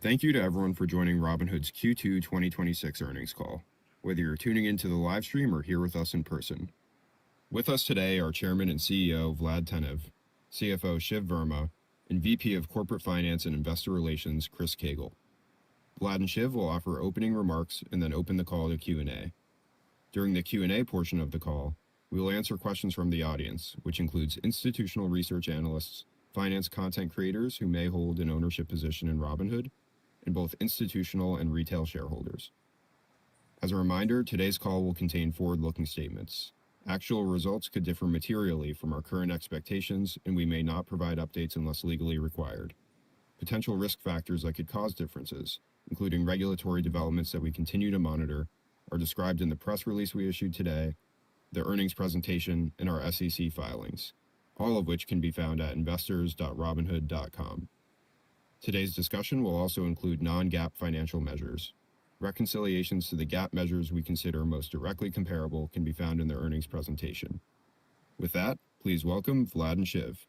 Thank you to everyone for joining Robinhood's Q2 2026 earnings call, whether you're tuning into the live stream or here with us in person. With us today are Chairman and CEO Vlad Tenev, CFO Shiv Verma, and VP of Corporate Finance and Investor Relations Chris Cagle. Vlad and Shiv will offer opening remarks and then open the call to Q&A. During the Q&A portion of the call, we will answer questions from the audience, which includes institutional research analysts, finance content creators who may hold an ownership position in Robinhood, and both institutional and retail shareholders. As a reminder, today's call will contain forward-looking statements. Actual results could differ materially from our current expectations, and we may not provide updates unless legally required. Potential risk factors that could cause differences, including regulatory developments that we continue to monitor, are described in the press release we issued today, the earnings presentation, and our SEC filings, all of which can be found at investors.robinhood.com. Today's discussion will also include non-GAAP financial measures. Reconciliations to the GAAP measures we consider most directly comparable can be found in the earnings presentation. With that, please welcome Vlad and Shiv.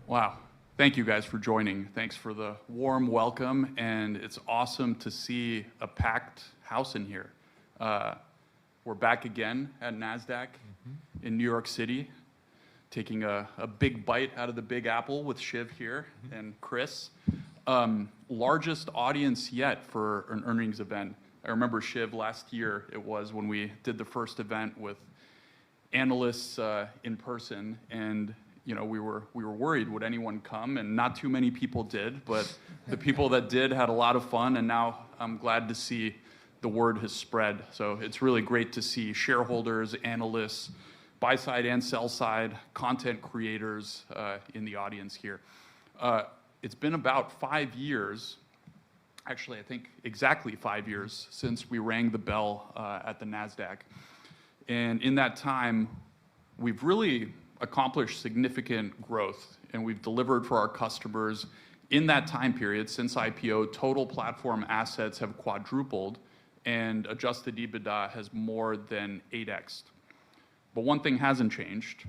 Wow. Thank you guys for joining. Thanks for the warm welcome, and it's awesome to see a packed house in here. We're back again at NASDAQ in New York City, taking a big bite out of the Big Apple with Shiv here and Chris. Largest audience yet for an earnings event. I remember, Shiv, last year it was when we did the first event with analysts in person, and we were worried, would anyone come? And not too many people did, but the people that did had a lot of fun, and now I'm glad to see the word has spread. So it's really great to see shareholders, analysts, buy side and sell side, content creators in the audience here. It's been about 5 years, actually I think exactly 5 years, since we rang the bell at the NASDAQ. And in that time, we've really accomplished significant growth, and we've delivered for our customers. In that time period, since IPO, total platform assets have quadrupled, and adjusted EBITDA has more than 8x'd. But one thing hasn't changed: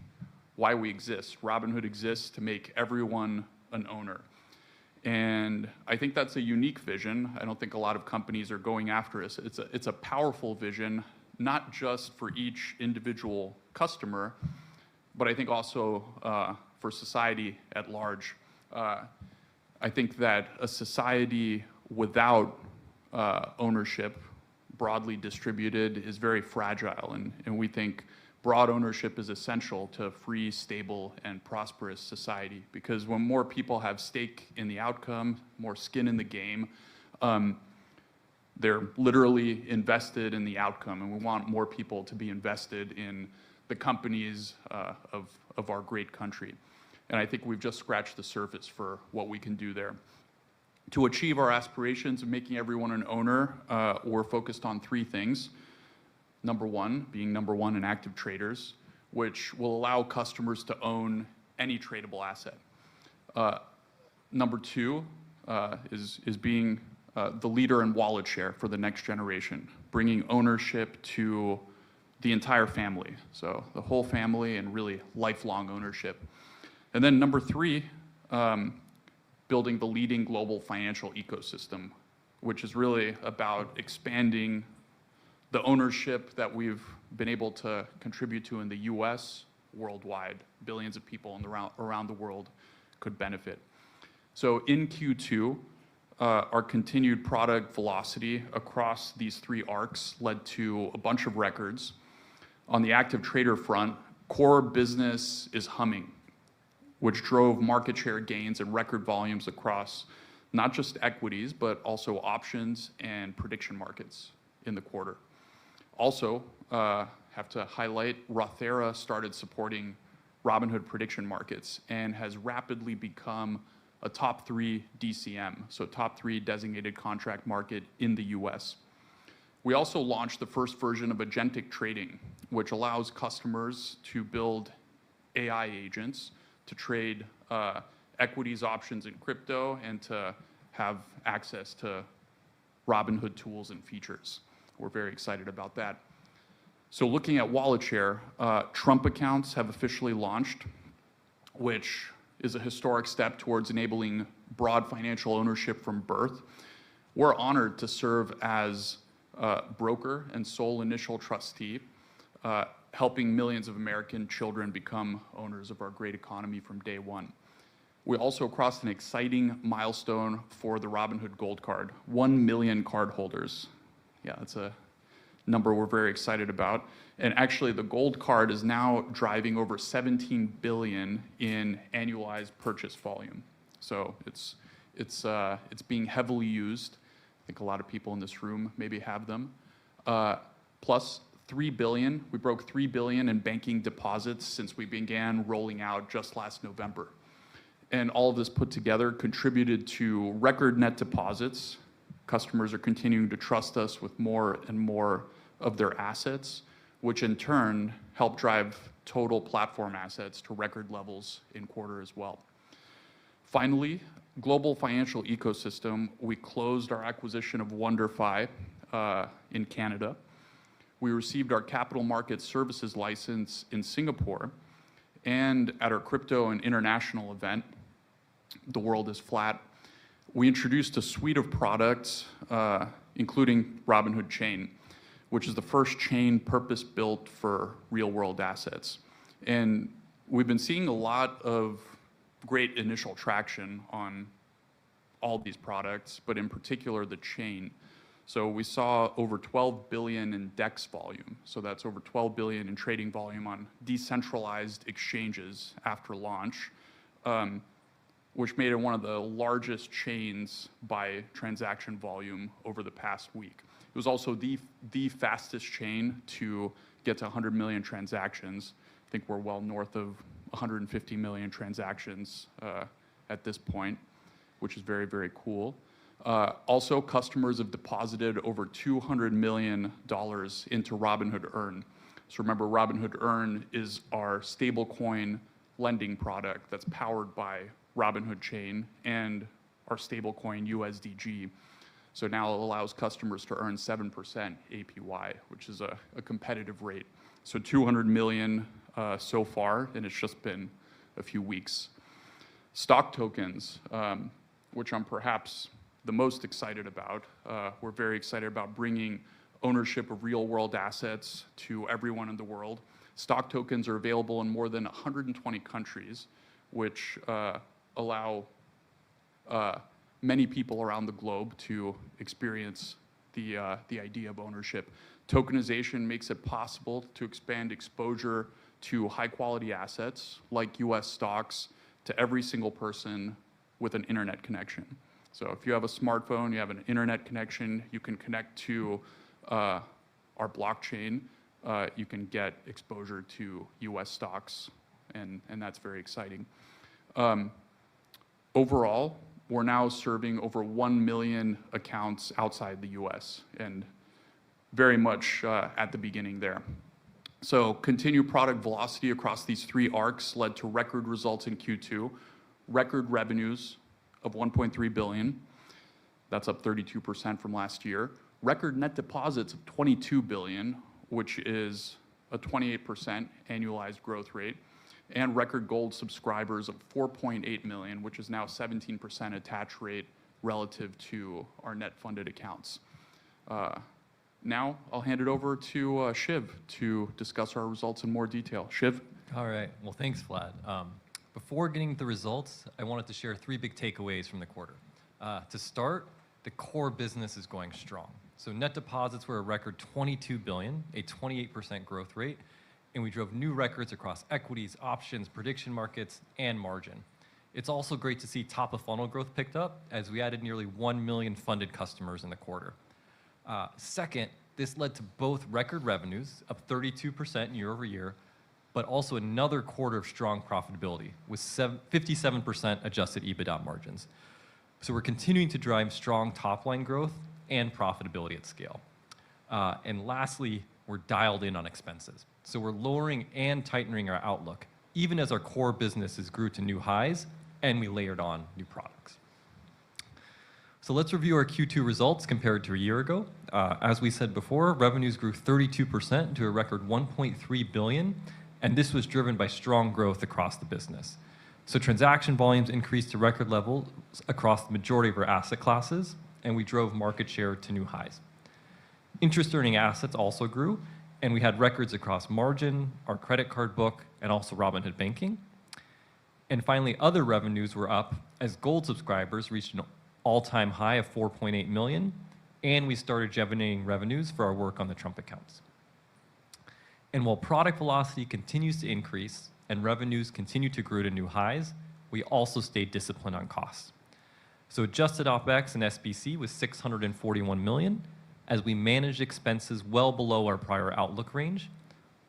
why we exist. Robinhood exists to make everyone an owner. And I think that's a unique vision. I don't think a lot of companies are going after it. It's a powerful vision, not just for each individual customer, but I think also for society at large. I think that a society without ownership, broadly distributed, is very fragile, and we think broad ownership is essential to a free, stable, and prosperous society, because when more people have stake in the outcome, more skin in the game, they're literally invested in the outcome, and we want more people to be invested in the companies of our great country. And I think we've just scratched the surface for what we can do there. To achieve our aspirations of making everyone an owner, we're focused on 3 things. Number one, being number one in active traders, which will allow customers to own any tradable asset. Number 2 is being the leader in wallet share for the next generation, bringing ownership to the entire family, so the whole family, and really lifelong ownership. And then number 3, building the leading global financial ecosystem, which is really about expanding the ownership that we've been able to contribute to in the US, worldwide. Billions of people around the world could benefit. So in Q2, our continued product velocity across these 3 arcs led to a bunch of records. On the active trader front, core business is humming, which drove market share gains and record volumes across not just equities, but also options and prediction markets in the quarter. Also, have to highlight, Rothera started supporting Robinhood prediction markets and has rapidly become a top 3 DCM, so top 3 designated contract market in the US. We also launched the first version of agentic trading, which allows customers to build AI agents to trade equities, options, and crypto, and to have access to Robinhood tools and features. We're very excited about that. So looking at wallet share, Trump accounts have officially launched, which is a historic step towards enabling broad financial ownership from birth. We're honored to serve as broker and sole initial trustee, helping millions of American children become owners of our great economy from day one. We also crossed an exciting milestone for the Robinhood Gold Card, 1 million cardholders. Yeah, that's a number we're very excited about. And actually, the Gold Card is now driving over $17 billion in annualized purchase volume. So it's being heavily used. I think a lot of people in this room maybe have them. Plus $3 billion. We broke $3 billion in banking deposits since we began rolling out just last November. And all of this put together contributed to record net deposits. Customers are continuing to trust us with more and more of their assets, which in turn help drive total platform assets to record levels in quarter as well. Finally, global financial ecosystem, we closed our acquisition of WonderFi in Canada. We received our capital market services license in Singapore, and at our crypto and international event, The World is Flat, we introduced a suite of products, including Robinhood Chain, which is the first chain purpose-built for real-world assets. And we've been seeing a lot of great initial traction on all these products, but in particular the chain. So we saw over 12 billion in DEX volume. So that's over 12 billion in trading volume on decentralized exchanges after launch, which made it one of the largest chains by transaction volume over the past week. It was also the fastest chain to get to 100 million transactions. I think we're well north of 150 million transactions at this point, which is very, very cool. Also, customers have deposited over $200 million into Robinhood Earn. So remember, Robinhood Earn is our stablecoin lending product that's powered by Robinhood Chain and our stablecoin USDG. So now it allows customers to earn 7% APY, which is a competitive rate. So 200 million so far, and it's just been a few weeks. Stock tokens, which I'm perhaps the most excited about. We're very excited about bringing ownership of real-world assets to everyone in the world. Stock tokens are available in more than 120 countries, which allow many people around the globe to experience the idea of ownership. Tokenization makes it possible to expand exposure to high-quality assets like US stocks to every single person with an internet connection. So if you have a smartphone, you have an internet connection, you can connect to our blockchain, you can get exposure to US stocks, and that's very exciting. Overall, we're now serving over 1 million accounts outside the US, and very much at the beginning there. So continued product velocity across these three arcs led to record results in Q2, record revenues of 1.3 billion. That's up 32% from last year. Record net deposits of 22 billion, which is a 28% annualized growth rate, and record gold subscribers of 4.8 million, which is now 17% attach rate relative to our net funded accounts. Now I'll hand it over to Shiv to discuss our results in more detail. Shiv? All right. Well, thanks, Vlad. Before getting to the results, I wanted to share 3 big takeaways from the quarter. To start, the core business is going strong. So net deposits were a record 22 billion, a 28% growth rate, and we drove new records across equities, options, prediction markets, and margin. It's also great to see top of funnel growth picked up as we added nearly 1 million funded customers in the quarter. Second, this led to both record revenues, up 32% year over year, but also another quarter of strong profitability with 57% adjusted EBITDA margins. So we're continuing to drive strong top-line growth and profitability at scale. And lastly, we're dialed in on expenses. So we're lowering and tightening our outlook, even as our core businesses grew to new highs and we layered on new products. So let's review our Q2 results compared to a year ago. As we said before, revenues grew 32% to a record 1.3 billion, and this was driven by strong growth across the business. So transaction volumes increased to record levels across the majority of our asset classes, and we drove market share to new highs. Interest earning assets also grew, and we had records across margin, our credit card book, and also Robinhood Banking. And finally, other revenues were up as Gold subscribers reached an all-time high of 4.8 million, and we started generating revenues for our work on the Trump accounts. And while product velocity continues to increase and revenues continue to grow to new highs, we also stayed disciplined on costs. So adjusted OpEx and SBC was 641 million, as we managed expenses well below our prior outlook range,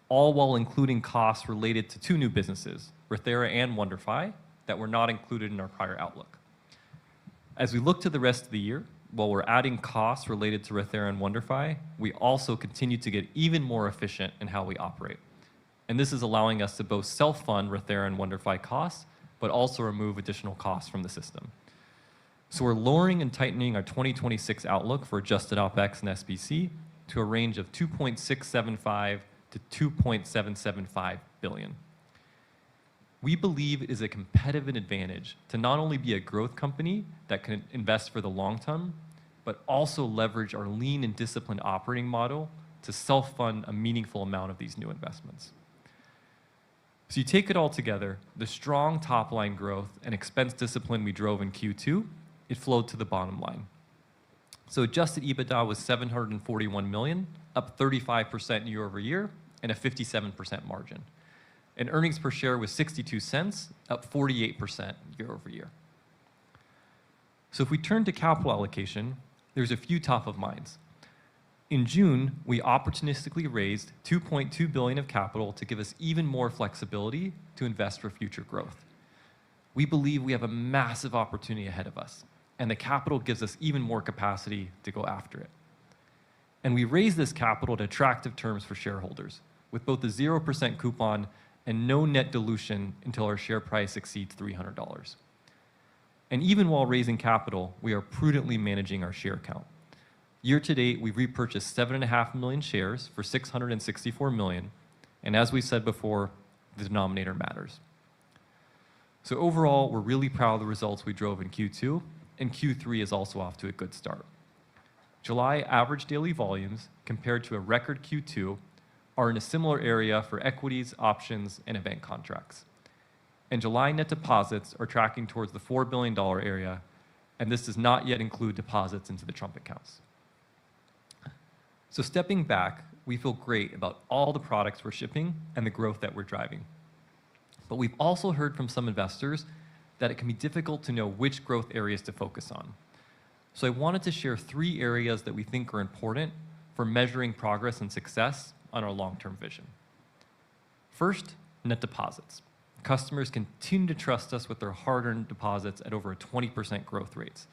all while including costs related to two new businesses, Rothera and WonderFi, that were not included in our prior outlook. As we look to the rest of the year, while we're adding costs related to Rothera and WonderFi, we also continue to get even more efficient in how we operate. And this is allowing us to both self-fund Rothera and WonderFi costs, but also remove additional costs from the system. So we're lowering and tightening our 2026 outlook for adjusted OpEx and SBC to a range of 2.675 to 2.775 billion. We believe it is a competitive advantage to not only be a growth company that can invest for the long term, but also leverage our lean and disciplined operating model to self-fund a meaningful amount of these new investments. So you take it all together, the strong top-line growth and expense discipline we drove in Q2, it flowed to the bottom line. So adjusted EBITDA was 741 million, up 35% year over year, and a 57% margin. And earnings per share was 62 cents, up 48% year over year. So if we turn to capital allocation, there's a few top of minds. In June, we opportunistically raised 2.2 billion of capital to give us even more flexibility to invest for future growth. We believe we have a massive opportunity ahead of us, and the capital gives us even more capacity to go after it. And we raised this capital at attractive terms for shareholders, with both a 0% coupon and no net dilution until our share price exceeds $300. And even while raising capital, we are prudently managing our share count. Year to date, we've repurchased 7.5 million shares for 664 million, and as we said before, the denominator matters. So overall, we're really proud of the results we drove in Q2, and Q3 is also off to a good start. July average daily volumes compared to a record Q2 are in a similar area for equities, options, and event contracts. And July net deposits are tracking towards the $4 billion area, and this does not yet include deposits into the Trump accounts. So stepping back, we feel great about all the products we're shipping and the growth that we're driving. But we've also heard from some investors that it can be difficult to know which growth areas to focus on. So I wanted to share 3 areas that we think are important for measuring progress and success on our long-term vision. First, net deposits. Customers continue to trust us with their hard-earned deposits at over 20% growth rates.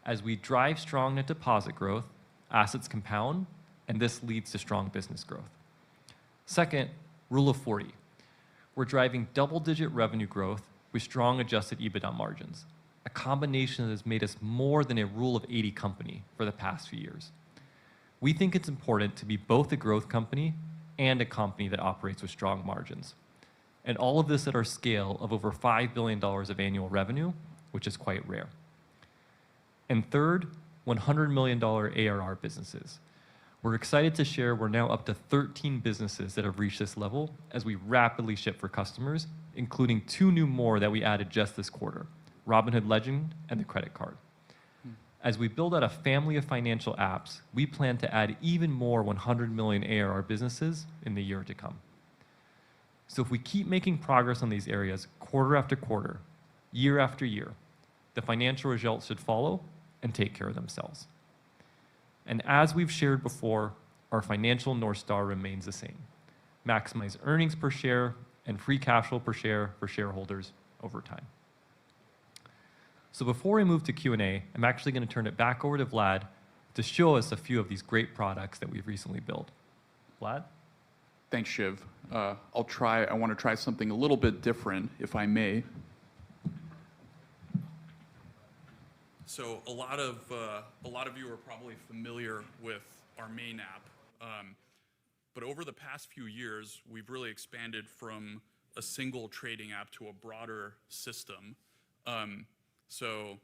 As we drive strong net deposit growth, assets compound, and this leads to strong business growth. Second, Rule of 40. We're driving double-digit revenue growth with strong adjusted EBITDA margins, a combination that has made us more than a Rule of 80 company for the past few years. We think it's important to be both a growth company and a company that operates with strong margins. And all of this at our scale of over $5 billion of annual revenue, which is quite rare. And third, $100 million ARR businesses. We're excited to share we're now up to 13 businesses that have reached this level as we rapidly ship for customers, including 2 new more that we added just this quarter, Robinhood Legend and the credit card. As we build out a family of financial apps, we plan to add even more 100 million ARR businesses in the year to come. So if we keep making progress on these areas quarter after quarter, year after year, the financial results should follow and take care of themselves. And as we've shared before, our financial North Star remains the same. Maximize earnings per share and free cash flow per share for shareholders over time. So before we move to Q&A, I'm actually going to turn it back over to Vlad to show us a few of these great products that we've recently built. Vlad? Thanks, Shiv. I want to try something a little bit different, if I may. So a lot of you are probably familiar with our main app, but over the past few years, we've really expanded from a single trading app to a broader system. So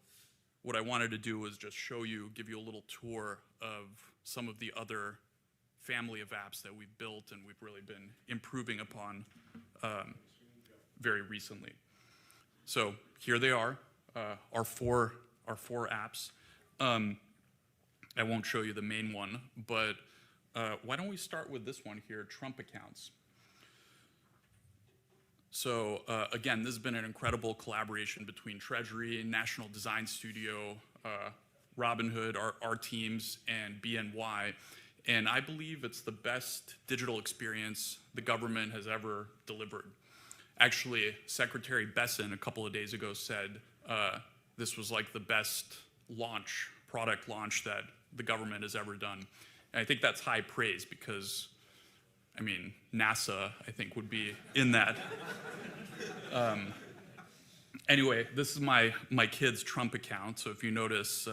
what I wanted to do was just give you a little tour of some of the other family of apps that we've built and we've really been improving upon very recently. So here they are, our four apps. I won't show you the main one, but why don't we start with this one here, Trump accounts. So again, this has been an incredible collaboration between Treasury, National Design Studio, Robinhood, our teams, and BNY. And I believe it's the best digital experience the government has ever delivered. Actually, Secretary Besson a couple of days ago said this was like the best product launch that the government has ever done. And I think that's high praise because, I mean, NASA, I think, would be in that. Anyway, this is my kid's Trump account. So if you notice,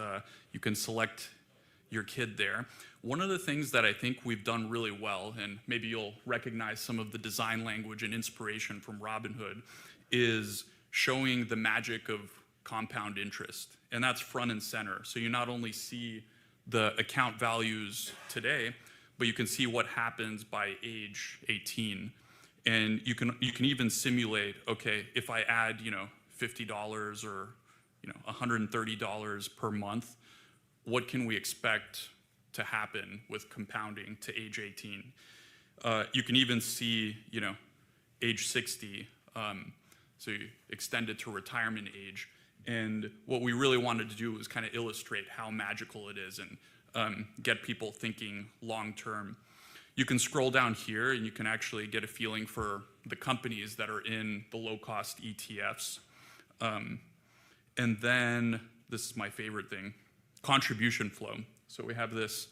you can select your kid there. One of the things that I think we've done really well, and maybe you'll recognize some of the design language and inspiration from Robinhood, is showing the magic of compound interest. And that's front and center. So you not only see the account values today, but you can see what happens by age 18. And you can even simulate, okay, if I add, $50 or, $130 per month, what can we expect to happen with compounding to age 18? You can even see, age 60, so you extend it to retirement age. And what we really wanted to do was kind of illustrate how magical it is and get people thinking long term. You can scroll down here and you can actually get a feeling for the companies that are in the low-cost ETFs. And then, this is my favorite thing, contribution flow. So we have this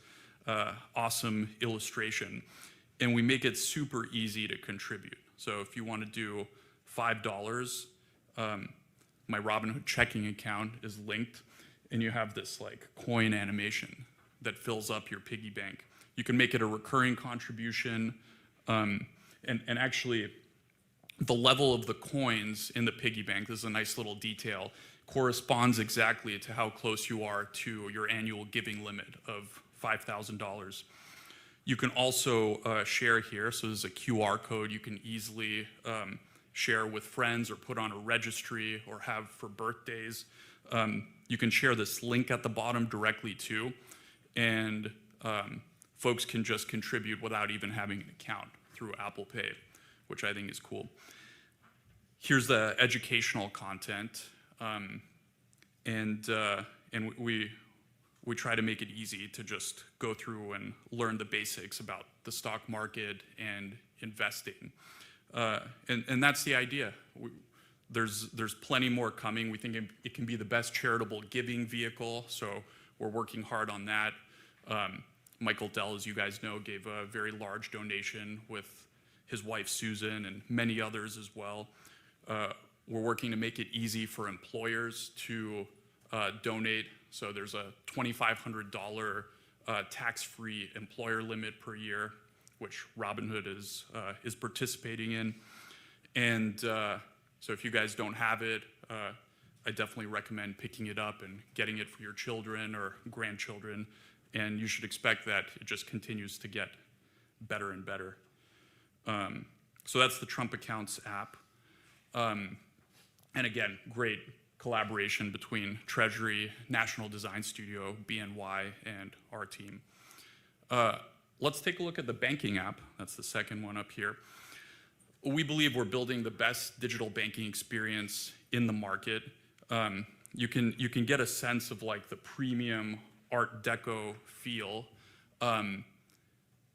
awesome illustration, and we make it super easy to contribute. So if you want to do $5, my Robinhood checking account is linked, and you have this like coin animation that fills up your piggy bank. You can make it a recurring contribution, and actually, the level of the coins in the piggy bank, this is a nice little detail, corresponds exactly to how close you are to your annual giving limit of $5,000. You can also share here, so there's a QR code you can easily share with friends or put on a registry or have for birthdays. You can share this link at the bottom directly too, and folks can just contribute without even having an account through Apple Pay, which I think is cool. Here's the educational content, and we try to make it easy to just go through and learn the basics about the stock market and investing. And that's the idea. There's plenty more coming. We think it can be the best charitable giving vehicle, so we're working hard on that. Michael Dell, as you guys know, gave a very large donation with his wife Susan and many others as well. We're working to make it easy for employers to donate. So there's a $2,500 tax-free employer limit per year, which Robinhood is participating in. And so if you guys don't have it, I definitely recommend picking it up and getting it for your children or grandchildren. And you should expect that it just continues to get better and better. So that's the Trump Accounts app. And again, great collaboration between Treasury, National Design Studio, BNY, and our team. Let's take a look at the banking app. That's the second one up here. We believe we're building the best digital banking experience in the market. You can get a sense of like the premium Art Deco feel.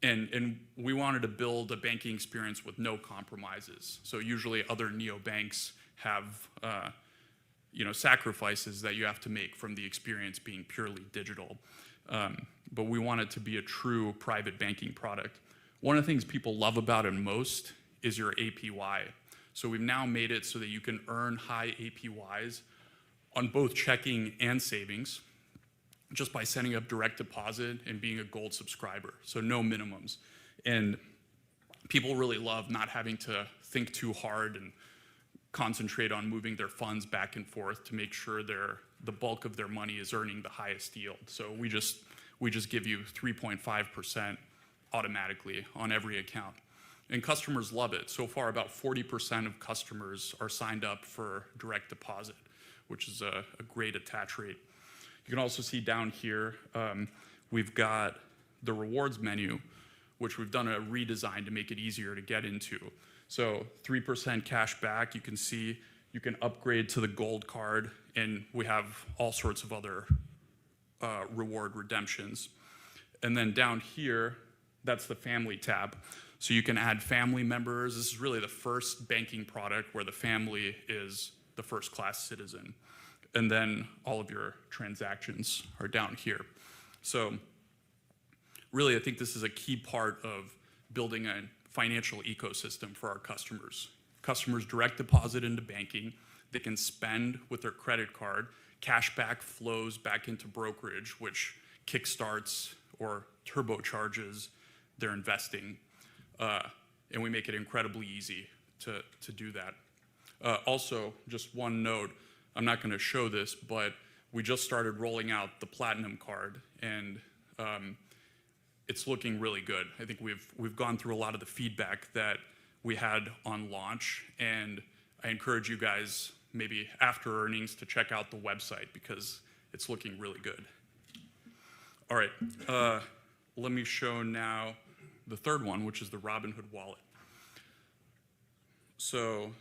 And we wanted to build a banking experience with no compromises. So usually other neobanks have sacrifices that you have to make from the experience being purely digital. But we want it to be a true private banking product. One of the things people love about it most is your APY. So we've now made it so that you can earn high APYs on both checking and savings just by setting up direct deposit and being a gold subscriber. So no minimums. And people really love not having to think too hard and concentrate on moving their funds back and forth to make sure the bulk of their money is earning the highest yield. So we just give you 3.5% automatically on every account. And customers love it. So far, about 40% of customers are signed up for direct deposit, which is a great attach rate. You can also see down here, we've got the rewards menu, which we've done a redesign to make it easier to get into. So 3% cash back, you can see you can upgrade to the gold card, and we have all sorts of other reward redemptions. And then down here, that's the family tab. So you can add family members. This is really the first banking product where the family is the first class citizen. And then all of your transactions are down here. So really, I think this is a key part of building a financial ecosystem for our customers. Customers direct deposit into banking. They can spend with their credit card. Cashback flows back into brokerage, which kickstarts or turbocharges their investing. And we make it incredibly easy to do that. Also, just one note, I'm not going to show this, but we just started rolling out the Platinum card, and it's looking really good. I think we've gone through a lot of the feedback that we had on launch, and I encourage you guys maybe after earnings to check out the website because it's looking really good. All right, let me show now the third one, which is the Robinhood wallet. So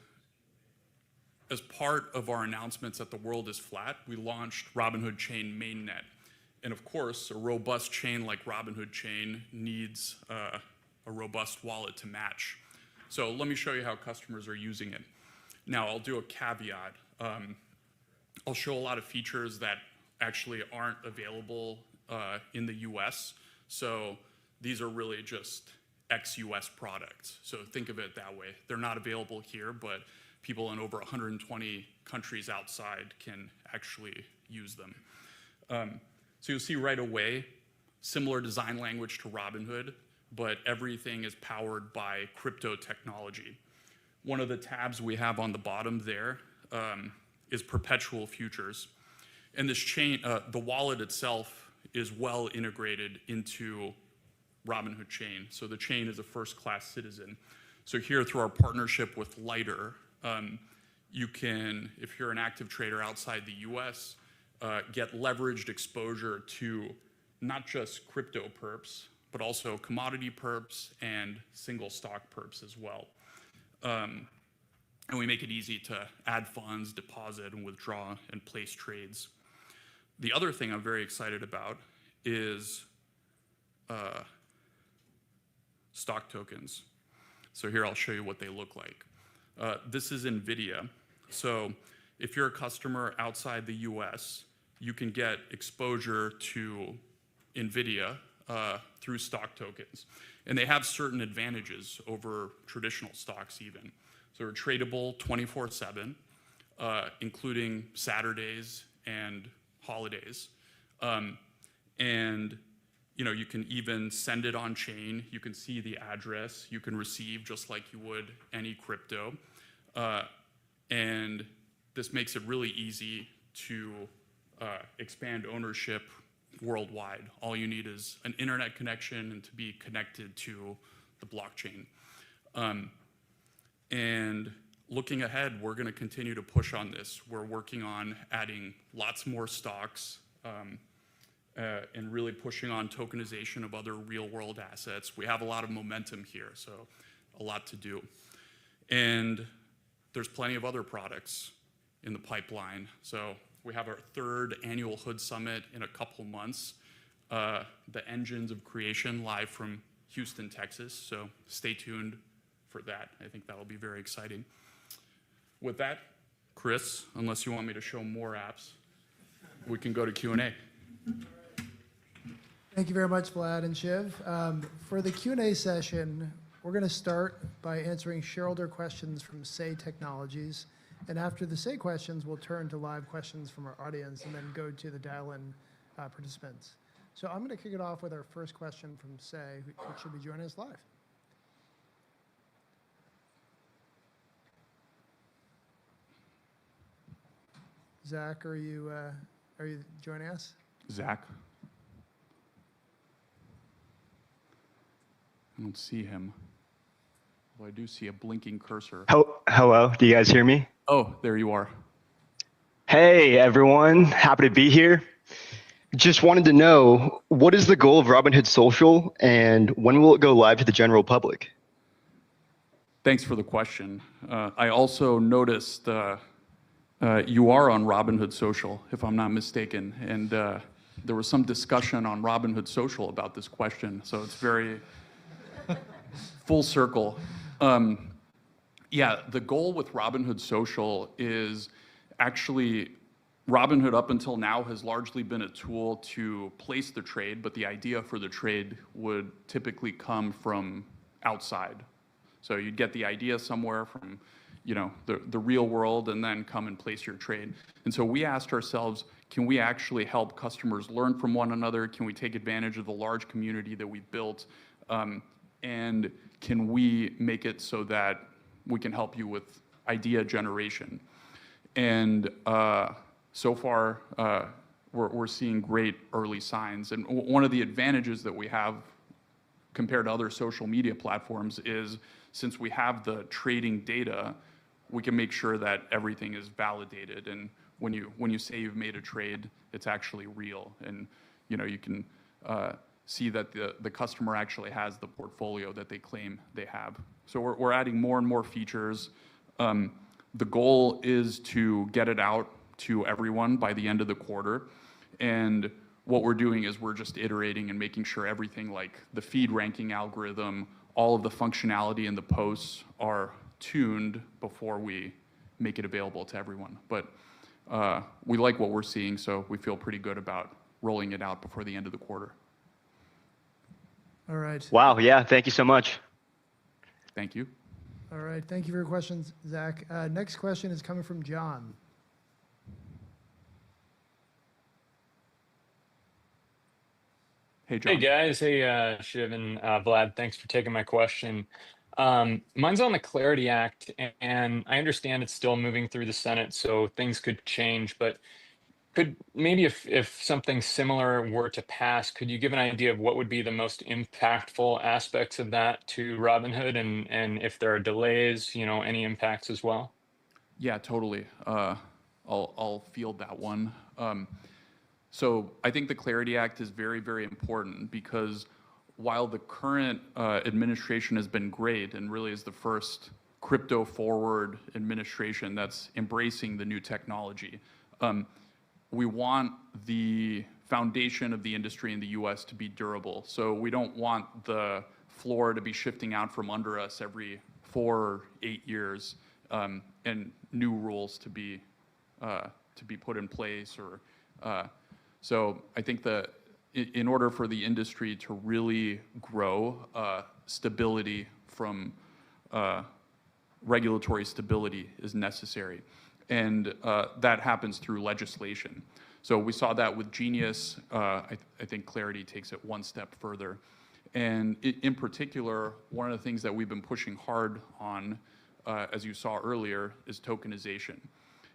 as part of our announcements that the world is flat, we launched Robinhood Chain Mainnet. And of course, a robust chain like Robinhood Chain needs a robust wallet to match. So let me show you how customers are using it. Now, I'll do a caveat. I'll show a lot of features that actually aren't available in the US. So these are really just ex-US products. So think of it that way. They're not available here, but people in over 120 countries outside can actually use them. So you'll see right away, similar design language to Robinhood, but everything is powered by crypto technology. One of the tabs we have on the bottom there is perpetual futures. And this chain, the wallet itself is well integrated into Robinhood Chain. So the chain is a first-class citizen. So here through our partnership with Lighter, you can, if you're an active trader outside the US, get leveraged exposure to not just crypto perps, but also commodity perps and single stock perps as well. And we make it easy to add funds, deposit, and withdraw and place trades. The other thing I'm very excited about is stock tokens. So here I'll show you what they look like. This is NVIDIA. So if you're a customer outside the US, you can get exposure to NVIDIA through stock tokens. And they have certain advantages over traditional stocks even. So they're tradable 24/7, including Saturdays and holidays. And you can even send it on chain. You can see the address. You can receive just like you would any crypto. And this makes it really easy to expand ownership worldwide. All you need is an internet connection and to be connected to the blockchain. And looking ahead, we're going to continue to push on this. We're working on adding lots more stocks and really pushing on tokenization of other real-world assets. We have a lot of momentum here, so a lot to do. And there's plenty of other products in the pipeline. So we have our third annual Hood Summit in a couple months. The Engines of Creation live from Houston, Texas. So stay tuned for that. I think that'll be very exciting. With that, Chris, unless you want me to show more apps, we can go to Q&A. Thank you very much, Vlad and Shiv. For the Q&A session, we're going to start by answering shareholder questions from Say Technologies. And after the Say questions, we'll turn to live questions from our audience and then go to the dial-in participants. So I'm going to kick it off with our first question from Say, who should be joining us live. Zach, are you joining us? Zach? I don't see him. Well, I do see a blinking cursor. Hello, do you guys hear me? Oh, there you are. Hey everyone, happy to be here. Just wanted to know, what is the goal of Robinhood Social and when will it go live to the general public? Thanks for the question. I also noticed you are on Robinhood Social, if I'm not mistaken, and there was some discussion on Robinhood Social about this question, so it's very full circle. Yeah, the goal with Robinhood Social is actually, Robinhood up until now has largely been a tool to place the trade, but the idea for the trade would typically come from outside. So you'd get the idea somewhere from, you know, the real world and then come and place your trade. And so we asked ourselves, can we actually help customers learn from one another? Can we take advantage of the large community that we've built? And can we make it so that we can help you with idea generation? And so far, we're seeing great early signs. And one of the advantages that we have compared to other social media platforms is, since we have the trading data, we can make sure that everything is validated. And when you say you've made a trade, it's actually real. And you know, you can see that the customer actually has the portfolio that they claim they have. So we're adding more and more features. The goal is to get it out to everyone by the end of the quarter. And what we're doing is we're just iterating and making sure everything, like the feed ranking algorithm, all of the functionality in the posts are tuned before we make it available to everyone. But we like what we're seeing, so we feel pretty good about rolling it out before the end of the quarter. All right. Wow, yeah, thank you so much. Thank you. All right. Thank you for your questions, Zach. Next question is coming from John. Hey, John. Hey guys, hey Shiv and Vlad, thanks for taking my question. Mine's on the Clarity Act, and I understand it's still moving through the Senate, so things could change, but could maybe if something similar were to pass, could you give an idea of what would be the most impactful aspects of that to Robinhood, and if there are delays, you know, any impacts as well? Yeah, totally. I'll field that one. So I think the Clarity Act is very, very important because while the current administration has been great and really is the first crypto-forward administration that's embracing the new technology, we want the foundation of the industry in the US to be durable. So we don't want the floor to be shifting out from under us every 4 or 8 years, and new rules to be put in place. So I think that in order for the industry to really grow, stability from regulatory stability is necessary. And that happens through legislation. So we saw that with Genius. I think Clarity takes it one step further. And in particular, one of the things that we've been pushing hard on, as you saw earlier, is tokenization.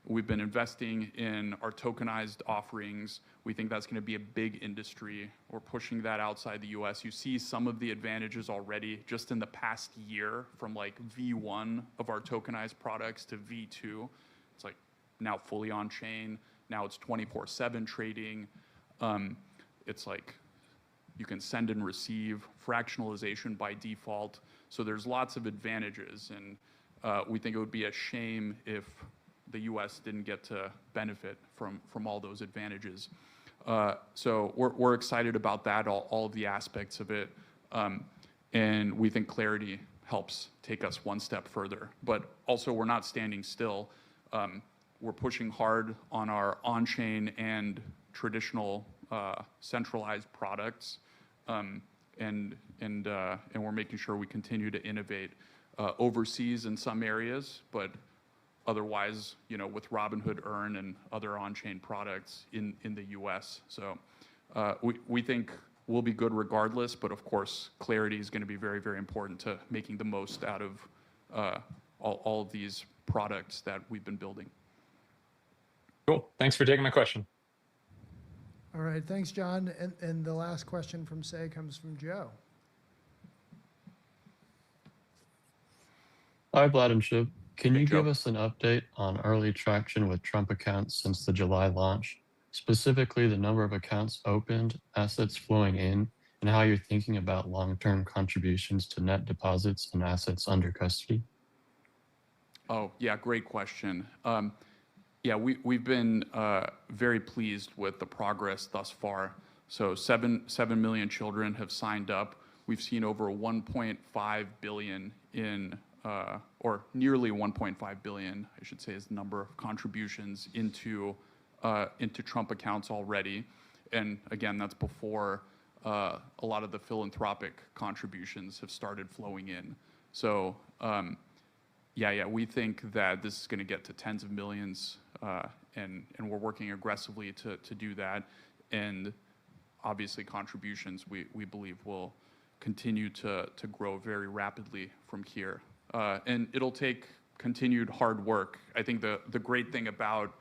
We've been investing in our tokenized offerings. We think that's going to be a big industry. We're pushing that outside the US. You see some of the advantages already just in the past year, from like V1 of our tokenized products to V2. It's like now fully on chain. Now it's 24/7 trading. It's like you can send and receive fractionalization by default. So there's lots of advantages. And we think it would be a shame if the US didn't get to benefit from all those advantages. So we're excited about that, all of the aspects of it. And we think clarity helps take us one step further. But also, we're not standing still. We're pushing hard on our on-chain and traditional centralized products, and we're making sure we continue to innovate overseas in some areas, but otherwise, with Robinhood Earn and other on-chain products in the U.S. So we think we'll be good regardless, but of course, clarity is going to be very, very important to making the most out of all of these products that we've been building. Cool. Thanks for taking my question. All right, thanks, John. And the last question from Say comes from Joe. Hi, Vlad and Shiv. Can Hey, you Joe. give us an update on early traction with Trump accounts since the July launch? Specifically, the number of accounts opened, assets flowing in, and how you're thinking about long-term contributions to net deposits and assets under custody? Oh, yeah, great question. Yeah, we've been very pleased with the progress thus far. So 7 million children have signed up. We've seen over 1.5 billion or nearly 1.5 billion, I should say, is the number of contributions into Trump accounts already. And again, that's before a lot of the philanthropic contributions have started flowing in. So yeah, we think that this is going to get to tens of millions, and we're working aggressively to do that. And obviously, contributions we believe will continue to grow very rapidly from here. And it'll take continued hard work. I think the great thing about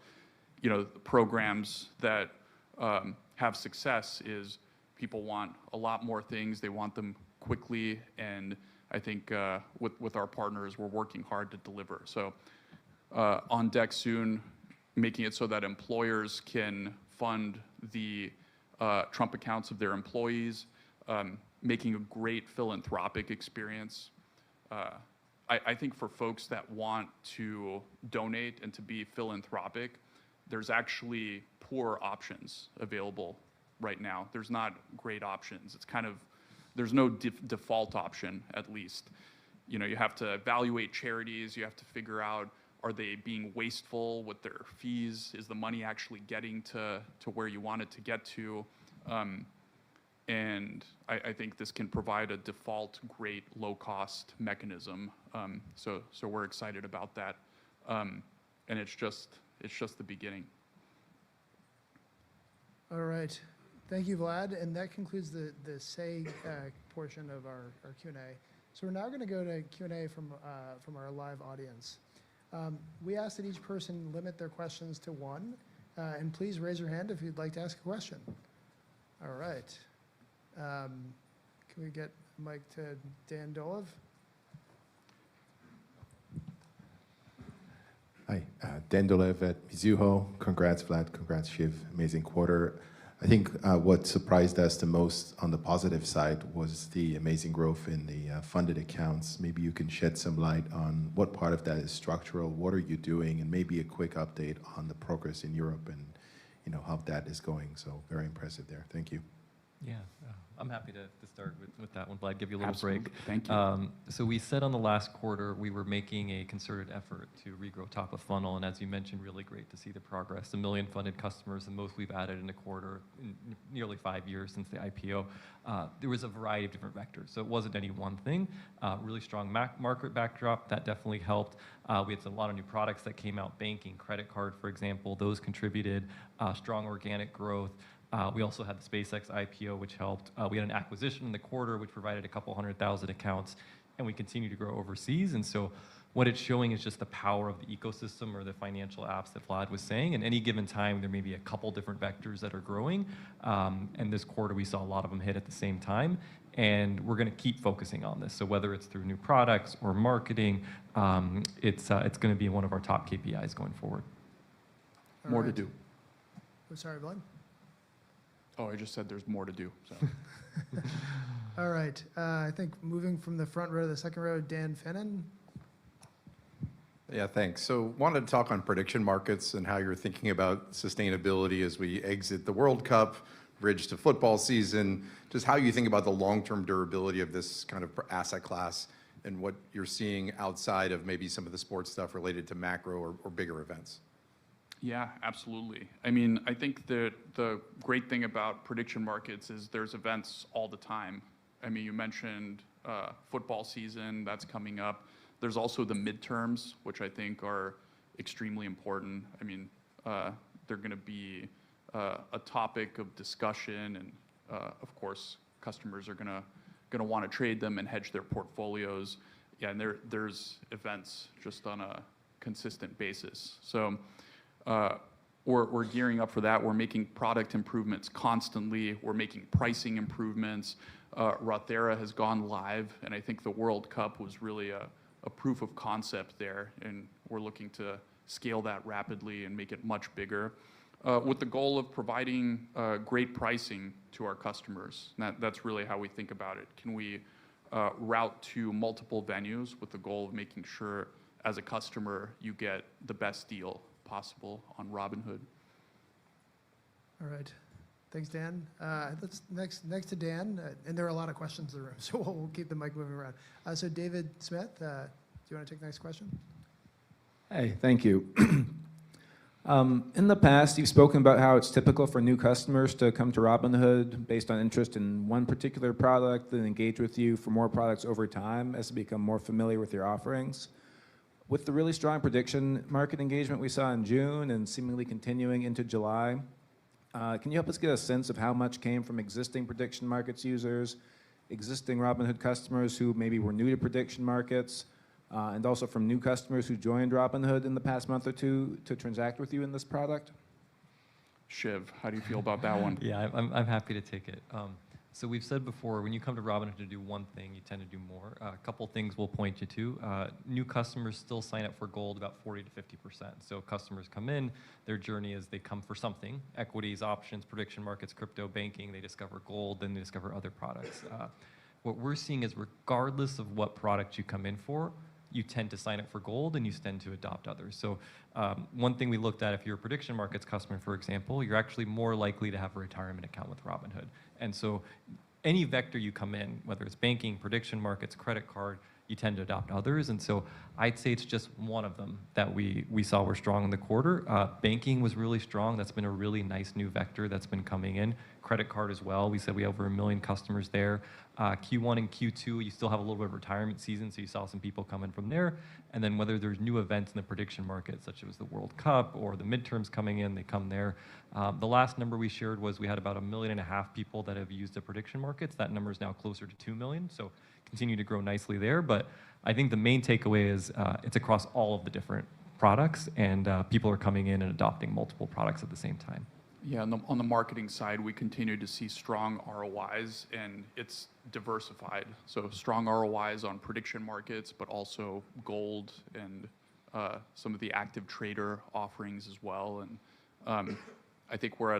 programs that have success is people want a lot more things. They want them quickly, and I think with our partners, we're working hard to deliver. So on deck soon, making it so that employers can fund the Trump accounts of their employees, making a great philanthropic experience. I think for folks that want to donate and to be philanthropic, there's actually poor options available right now. There's not great options. It's kind of, there's no default option, at least. You have to evaluate charities. You have to figure out, are they being wasteful with their fees? Is the money actually getting to where you want it to get to? And I think this can provide a default, great, low-cost mechanism. So we're excited about that. And it's just the beginning. All right. Thank you, Vlad. And that concludes the Say portion of our Q&A. So we're now going to go to Q&A from our live audience. We ask that each person limit their questions to one. And please raise your hand if you'd like to ask a question. All right. Can we get a mic to Dan Dolev? Hi, Dan Dolev at Mizuho. Congrats, Vlad. Congrats, Shiv. Amazing quarter. I think what surprised us the most on the positive side was the amazing growth in the funded accounts. Maybe you can shed some light on what part of that is structural, what are you doing, and maybe a quick update on the progress in Europe and how that is going. So very impressive there. Thank you. Yeah, I'm happy to start with that one, Vlad, give you a little Absolutely. break. Thank you. So we said on the last quarter we were making a concerted effort to regrow top of funnel, and as you mentioned, really great to see the progress. 1 million funded customers, the most we've added in a quarter in nearly 5 years since the IPO. There was a variety of different vectors, so it wasn't any one thing. Really strong market backdrop, that definitely helped. We had a lot of new products that came out, banking, credit card, for example, those contributed. Strong organic growth. We also had the SpaceX IPO, which helped. We had an acquisition in the quarter, which provided a couple 100,000 accounts, and we continue to grow overseas. And so what it's showing is just the power of the ecosystem or the financial apps that Vlad was saying. And any given time, there may be a couple different vectors that are growing. And this quarter, we saw a lot of them hit at the same time. And we're going to keep focusing on this. So whether it's through new products or marketing, it's going to be one of our top KPIs going forward. All More right. to do. Oh, sorry, Vlad. Oh, I just said there's more to do. So. All right. I think moving from the front row to the second row, Dan Finnan. Yeah, thanks. So wanted to talk on prediction markets and how you're thinking about sustainability as we exit the World Cup, bridge to football season, just how you think about the long-term durability of this kind of asset class and what you're seeing outside of maybe some of the sports stuff related to macro or bigger events. Yeah, absolutely. I mean, I think that the great thing about prediction markets is there's events all the time. I mean, you mentioned football season, that's coming up. There's also the midterms, which I think are extremely important. I mean, they're going to be a topic of discussion, and of course, customers are going to want to trade them and hedge their portfolios. Yeah, and there's events just on a consistent basis. So we're gearing up for that. We're making product improvements constantly. We're making pricing improvements. Rothera has gone live, and I think the World Cup was really a proof of concept there, and we're looking to scale that rapidly and make it much bigger, with the goal of providing great pricing to our customers. That's really how we think about it. Can we route to multiple venues with the goal of making sure, as a customer, you get the best deal possible on Robinhood? All right. Thanks, Dan. Let's next to Dan, and there are a lot of questions in the room, so we'll keep the mic moving around. So David Smith, do you want to take the next question? Hey, thank you. In the past, you've spoken about how it's typical for new customers to come to Robinhood based on interest in one particular product and engage with you for more products over time as they become more familiar with your offerings. With the really strong prediction market engagement we saw in June and seemingly continuing into July, can you help us get a sense of how much came from existing prediction markets users, existing Robinhood customers who maybe were new to prediction markets, and also from new customers who joined Robinhood in the past month or two to transact with you in this product? Shiv, how do you feel about that one? Yeah, I'm happy to take it. So we've said before, when you come to Robinhood to do one thing, you tend to do more. A couple things we'll point you to. New customers still sign up for gold about 40 to 50%. So customers come in, their journey is they come for something: equities, options, prediction markets, crypto, banking. They discover gold, then they discover other products. What we're seeing is, regardless of what product you come in for, you tend to sign up for gold and you tend to adopt others. So one thing we looked at, if you're a prediction markets customer, for example, you're actually more likely to have a retirement account with Robinhood. And so any vector you come in, whether it's banking, prediction markets, credit card, you tend to adopt others. And so I'd say it's just one of them that we saw were strong in the quarter. Banking was really strong. That's been a really nice new vector that's been coming in. Credit card as well. We said we have over 1 million customers there. Q1 and Q2, you still have a little bit of retirement season, so you saw some people come in from there. And then whether there's new events in the prediction market, such as the World Cup or the midterms coming in, they come there. The last number we shared was we had about 1.5 million people that have used the prediction markets. That number is now closer to 2 million, so continue to grow nicely there. But I think the main takeaway is it's across all of the different products, and people are coming in and adopting multiple products at the same time. Yeah, on the marketing side, we continue to see strong ROIs, and it's diversified. So strong ROIs on prediction markets, but also gold and some of the active trader offerings as well. And I think we're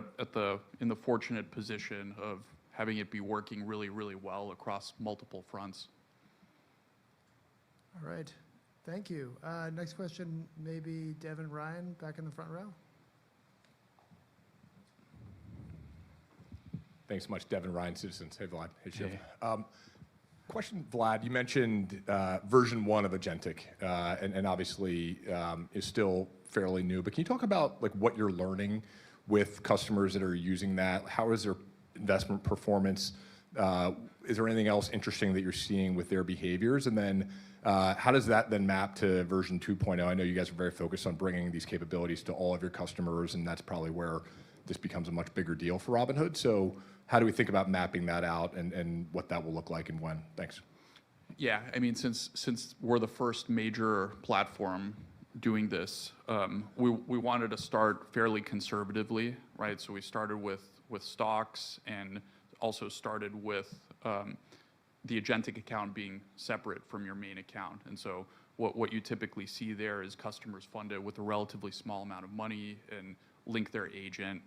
in the fortunate position of having it be working really, really well across multiple fronts. All right. Thank you. Next question, maybe Devin Ryan back in the front row. Thanks so much, Devin Ryan, Citizens. Hey, Vlad. Hey, Shiv. Question, Vlad, you mentioned version 1 of Agentic, and obviously is still fairly new, but can you talk about like what you're learning with customers that are using that? How is their investment performance? Is there anything else interesting that you're seeing with their behaviors? And then how does that then map to version 2.0? I know you guys are very focused on bringing these capabilities to all of your customers, and that's probably where this becomes a much bigger deal for Robinhood. So how do we think about mapping that out and what that will look like and when? Thanks. Yeah, I mean, since we're the first major platform doing this, we wanted to start fairly conservatively, right? So we started with stocks and also started with the Agentic account being separate from your main account. And so what you typically see there is customers fund it with a relatively small amount of money and link their agent.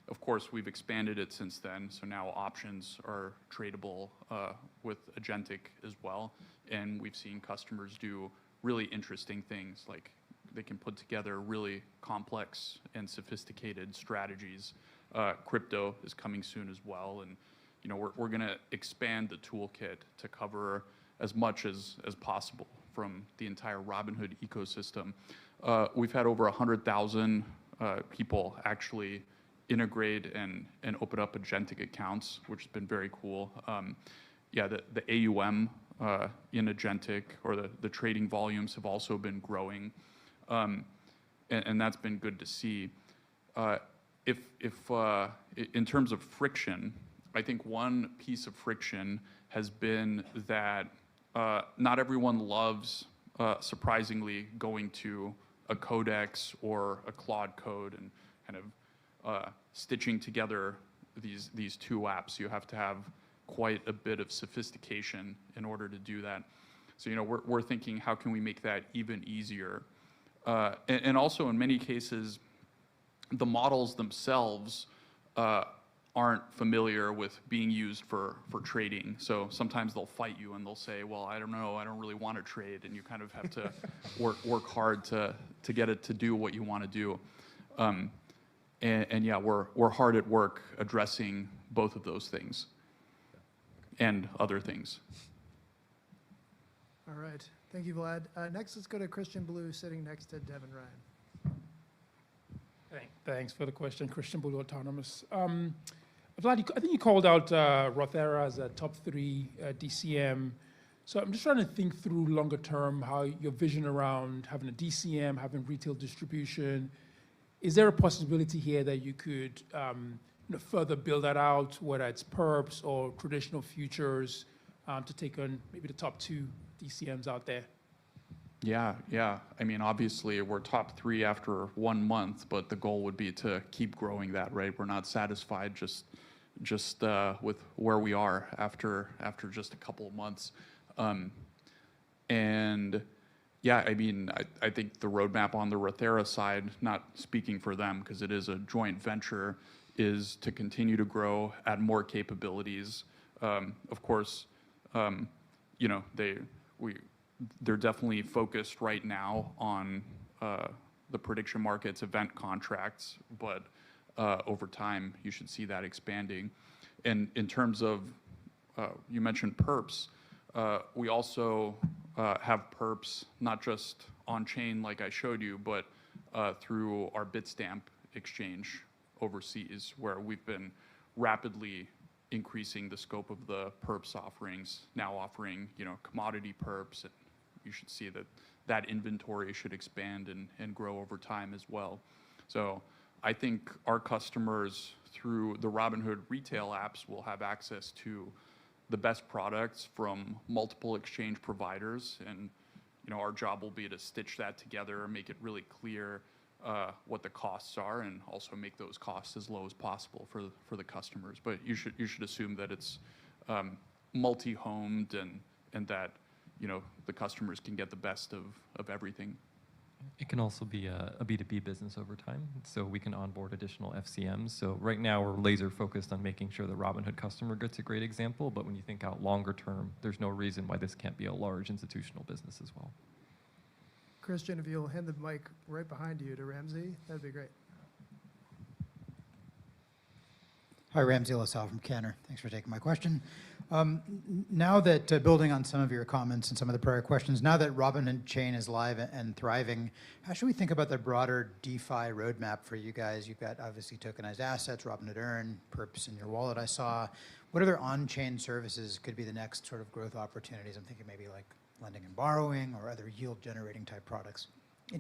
Of course, we've expanded it since then, so now options are tradable with Agentic as well. And we've seen customers do really interesting things, like they can put together really complex and sophisticated strategies Crypto is coming soon as well, and we're going to expand the toolkit to cover as much as possible from the entire Robinhood ecosystem. We've had over 100,000 people actually integrate and open up agentic accounts, which has been very cool. Yeah, the AUM in agentic, or the trading volumes, have also been growing, and that's been good to see. If in terms of friction, I think one piece of friction has been that not everyone loves, surprisingly, going to a Codex or a Claude Code and kind of stitching together these two apps. You have to have quite a bit of sophistication in order to do that. So we're thinking, how can we make that even easier? And also, in many cases, the models themselves aren't familiar with being used for trading. So sometimes they'll fight you and they'll say, well, I don't know, I don't really want to trade. And you kind of have to work hard to get it to do what you want to do. And yeah, we're hard at work addressing both of those things and other things. All right. Thank you, Vlad. Next, let's go to Christian Blue, sitting next to Devin Ryan. Thanks for the question, Christian Blue, Autonomous. Vlad, I think you called out Rothera as a top 3 DCM. So I'm just trying to think through longer term how your vision around having a DCM, having retail distribution. Is there a possibility here that you could further build that out, whether it's perps or traditional futures, to take on maybe the top 2 DCMs out there? Yeah. I mean, obviously, we're top 3 after 1 month, but the goal would be to keep growing that, right? We're not satisfied just with where we are after just a couple of months. And yeah, I mean, I think the roadmap on the Rothera side, not speaking for them because it is a joint venture, is to continue to grow, add more capabilities. Of course, they're definitely focused right now on the prediction markets event contracts, but over time, you should see that expanding. And in terms of, you mentioned perps, we also have perps, not just on-chain like I showed you, but through our Bitstamp exchange overseas, where we've been rapidly increasing the scope of the perps offerings, now offering commodity perps. And you should see that inventory should expand and grow over time as well. So I think our customers, through the Robinhood retail apps, will have access to the best products from multiple exchange providers, and our job will be to stitch that together, make it really clear what the costs are, and also make those costs as low as possible for the customers. But you should assume that it's multi-homed and that the customers can get the best of everything. It can also be a B2B business over time, so we can onboard additional FCMs. So right now we're laser focused on making sure the Robinhood customer gets a great example, but when you think out longer term, there's no reason why this can't be a large institutional business as well. Christian, if you'll hand the mic right behind you to Ramsey, that'd be great. Hi, Ramsey LaSalle from Cantor. Thanks for taking my question. Now that, building on some of your comments and some of the prior questions, now that Robinhood Chain is live and thriving, how should we think about the broader DeFi roadmap for you guys? You've got obviously tokenized assets, Robinhood Earn, perps in your wallet I saw. What other on-chain services could be the next sort of growth opportunities? I'm thinking maybe like lending and borrowing or other yield-generating type products.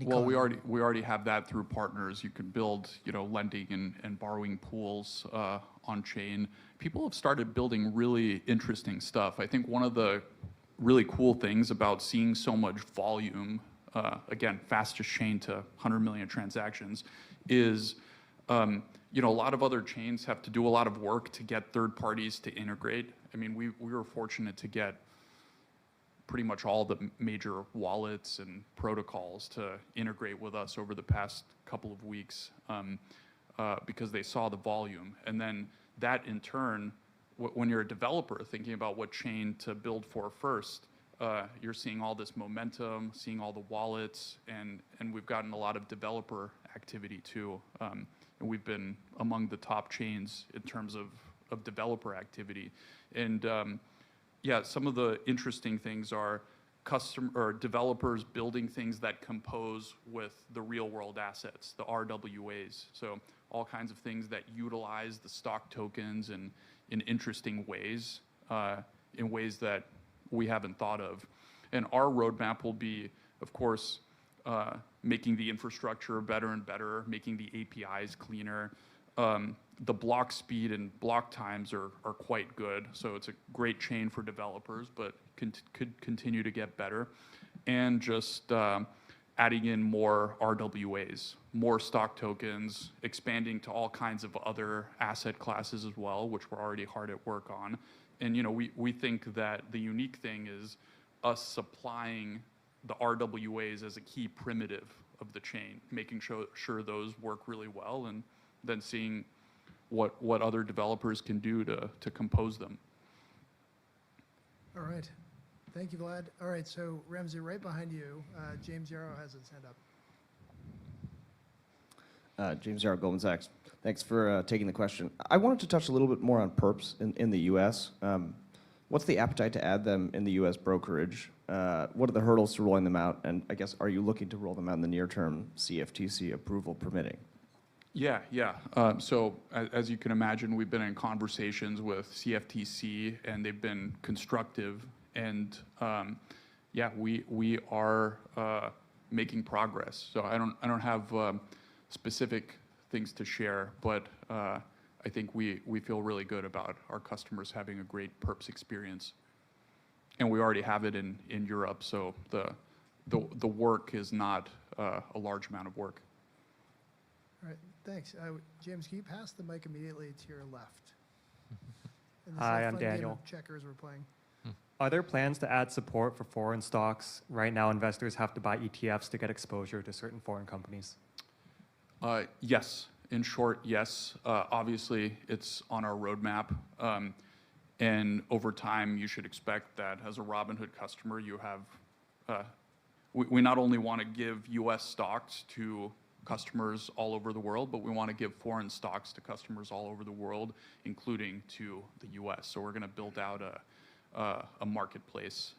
Well, we already have that through partners. You can build, lending and borrowing pools on chain. People have started building really interesting stuff. I think one of the really cool things about seeing so much volume, again, fastest chain to 100 million transactions, is a lot of other chains have to do a lot of work to get third parties to integrate. I mean, we were fortunate to get pretty much all the major wallets and protocols to integrate with us over the past couple of weeks because they saw the volume. And then that in turn, when you're a developer thinking about what chain to build for first, you're seeing all this momentum, seeing all the wallets, and we've gotten a lot of developer activity too. and we've been among the top chains in terms of developer activity. And yeah, some of the interesting things are developers building things that compose with the real world assets, the RWAs. So all kinds of things that utilize the stock tokens in interesting ways, in ways that we haven't thought of. And our roadmap will be, of course, making the infrastructure better and better, making the APIs cleaner. The block speed and block times are quite good, so it's a great chain for developers, but could continue to get better. And just adding in more RWAs, more stock tokens, expanding to all kinds of other asset classes as well, which we're already hard at work on. And we think that the unique thing is us supplying the RWAs as a key primitive of the chain, making sure those work really well, and then seeing what other developers can do to compose them. All right. Thank you, Vlad. All right, so Ramsey, right behind you, James Yarrow has his hand up. James Yarrow, Goldman Sachs. Thanks for taking the question. I wanted to touch a little bit more on perps in the U.S. What's the appetite to add them in the U.S. brokerage? What are the hurdles to rolling them out? And I guess, are you looking to roll them out in the near term, CFTC approval permitting? Yeah. So as you can imagine, we've been in conversations with CFTC, and they've been constructive. And yeah, we are making progress. So I don't have specific things to share, but I think we feel really good about our customers having a great perps experience. And we already have it in Europe, so the work is not a large amount of work. All right, thanks. James, can you pass the mic immediately to your left? And this is a Hi, I'm fun game Daniel. of checkers we're playing. Are there plans to add support for foreign stocks? Right now, investors have to buy ETFs to get exposure to certain foreign companies. Yes. In short, yes. Obviously, it's on our roadmap. And over time, you should expect that as a Robinhood customer, you have, we not only want to give US stocks to customers all over the world, but we want to give foreign stocks to customers all over the world, including to the US. So we're going to build out a marketplace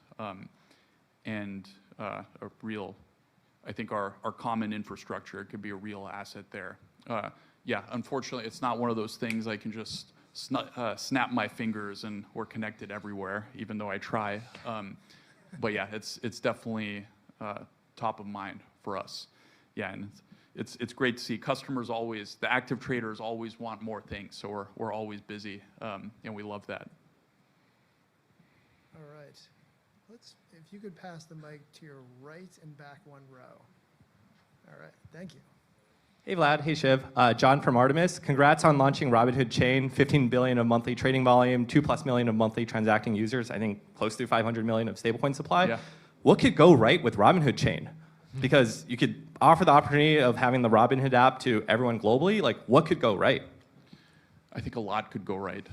and a real, I think our common infrastructure could be a real asset there. Yeah, unfortunately, it's not one of those things I can just snap my fingers and we're connected everywhere, even though I try. But yeah, it's definitely top of mind for us. Yeah, and it's great to see customers always, the active traders always want more things, so we're always busy, and we love that. All right. If you could pass the mic to your right and back one row. All right, thank you. Hey Vlad, hey Shiv. John from Artemis. Congrats on launching Robinhood Chain, 15 billion of monthly trading volume, 2+ million of monthly transacting users, I think close to 500 million of stablecoin supply. Yeah. What could go right with Robinhood Chain? Because you could offer the opportunity of having the Robinhood app to everyone globally. Like, what could go right? I think a lot could go right.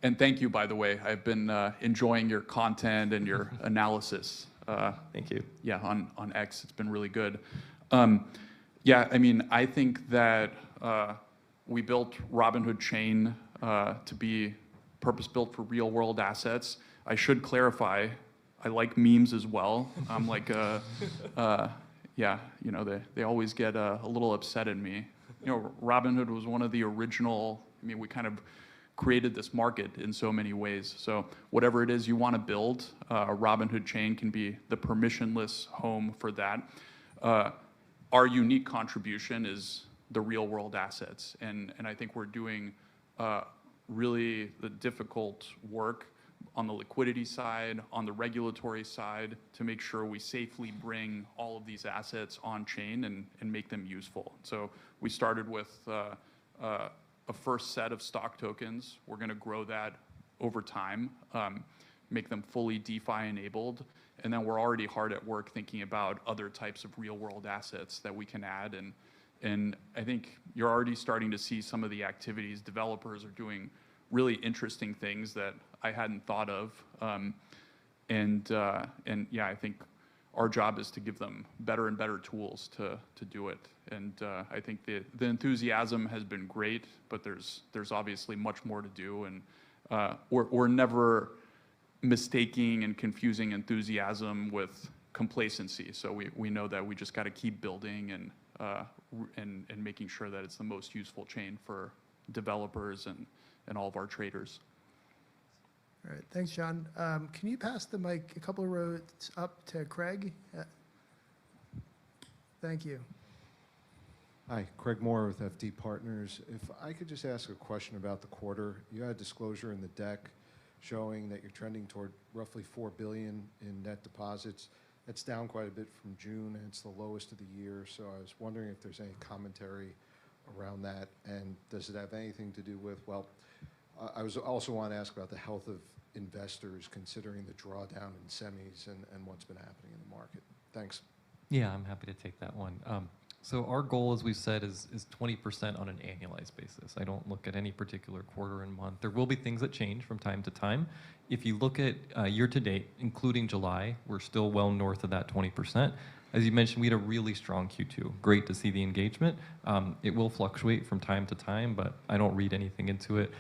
And thank you, by the way. I've been enjoying your content and your analysis. Thank you. Yeah, on X, it's been really good. Yeah, I mean, I think that we built Robinhood Chain to be purpose-built for real-world assets. I should clarify, I like memes as well. I'm like, yeah, you know, they always get a little upset at me. You know, Robinhood was one of the original, I mean, we kind of created this market in so many ways. So whatever it is you want to build, Robinhood Chain can be the permissionless home for that. Our unique contribution is the real world assets. And I think we're doing really the difficult work on the liquidity side, on the regulatory side, to make sure we safely bring all of these assets on chain and make them useful. So we started with a first set of stock tokens. We're going to grow that over time, make them fully DeFi enabled. And then we're already hard at work thinking about other types of real world assets that we can add. And I think you're already starting to see some of the activities. Developers are doing really interesting things that I hadn't thought of. And yeah, I think our job is to give them better and better tools to do it. And I think the enthusiasm has been great, but there's obviously much more to do. And we're never mistaking and confusing enthusiasm with complacency. So we know that we just got to keep building and making sure that it's the most useful chain for developers and all of our traders. All right, thanks, John. Can you pass the mic a couple of rows up to Craig? Thank you. Hi, Craig Moore with FD Partners. If I could just ask a question about the quarter. You had a disclosure in the deck showing that you're trending toward roughly $4 billion in net deposits. That's down quite a bit from June, and it's the lowest of the year. So I was wondering if there's any commentary around that, and does it have anything to do with, well, I was also want to ask about the health of investors considering the drawdown in semis and what's been happening in the market. Thanks. Yeah, I'm happy to take that one. So our goal, as we've said, is 20% on an annualized basis. I don't look at any particular quarter and month. There will be things that change from time to time. If you look at year to date, including July, we're still well north of that 20%. As you mentioned, we had a really strong Q2. Great to see the engagement. It will fluctuate from time to time, but I don't read anything into it.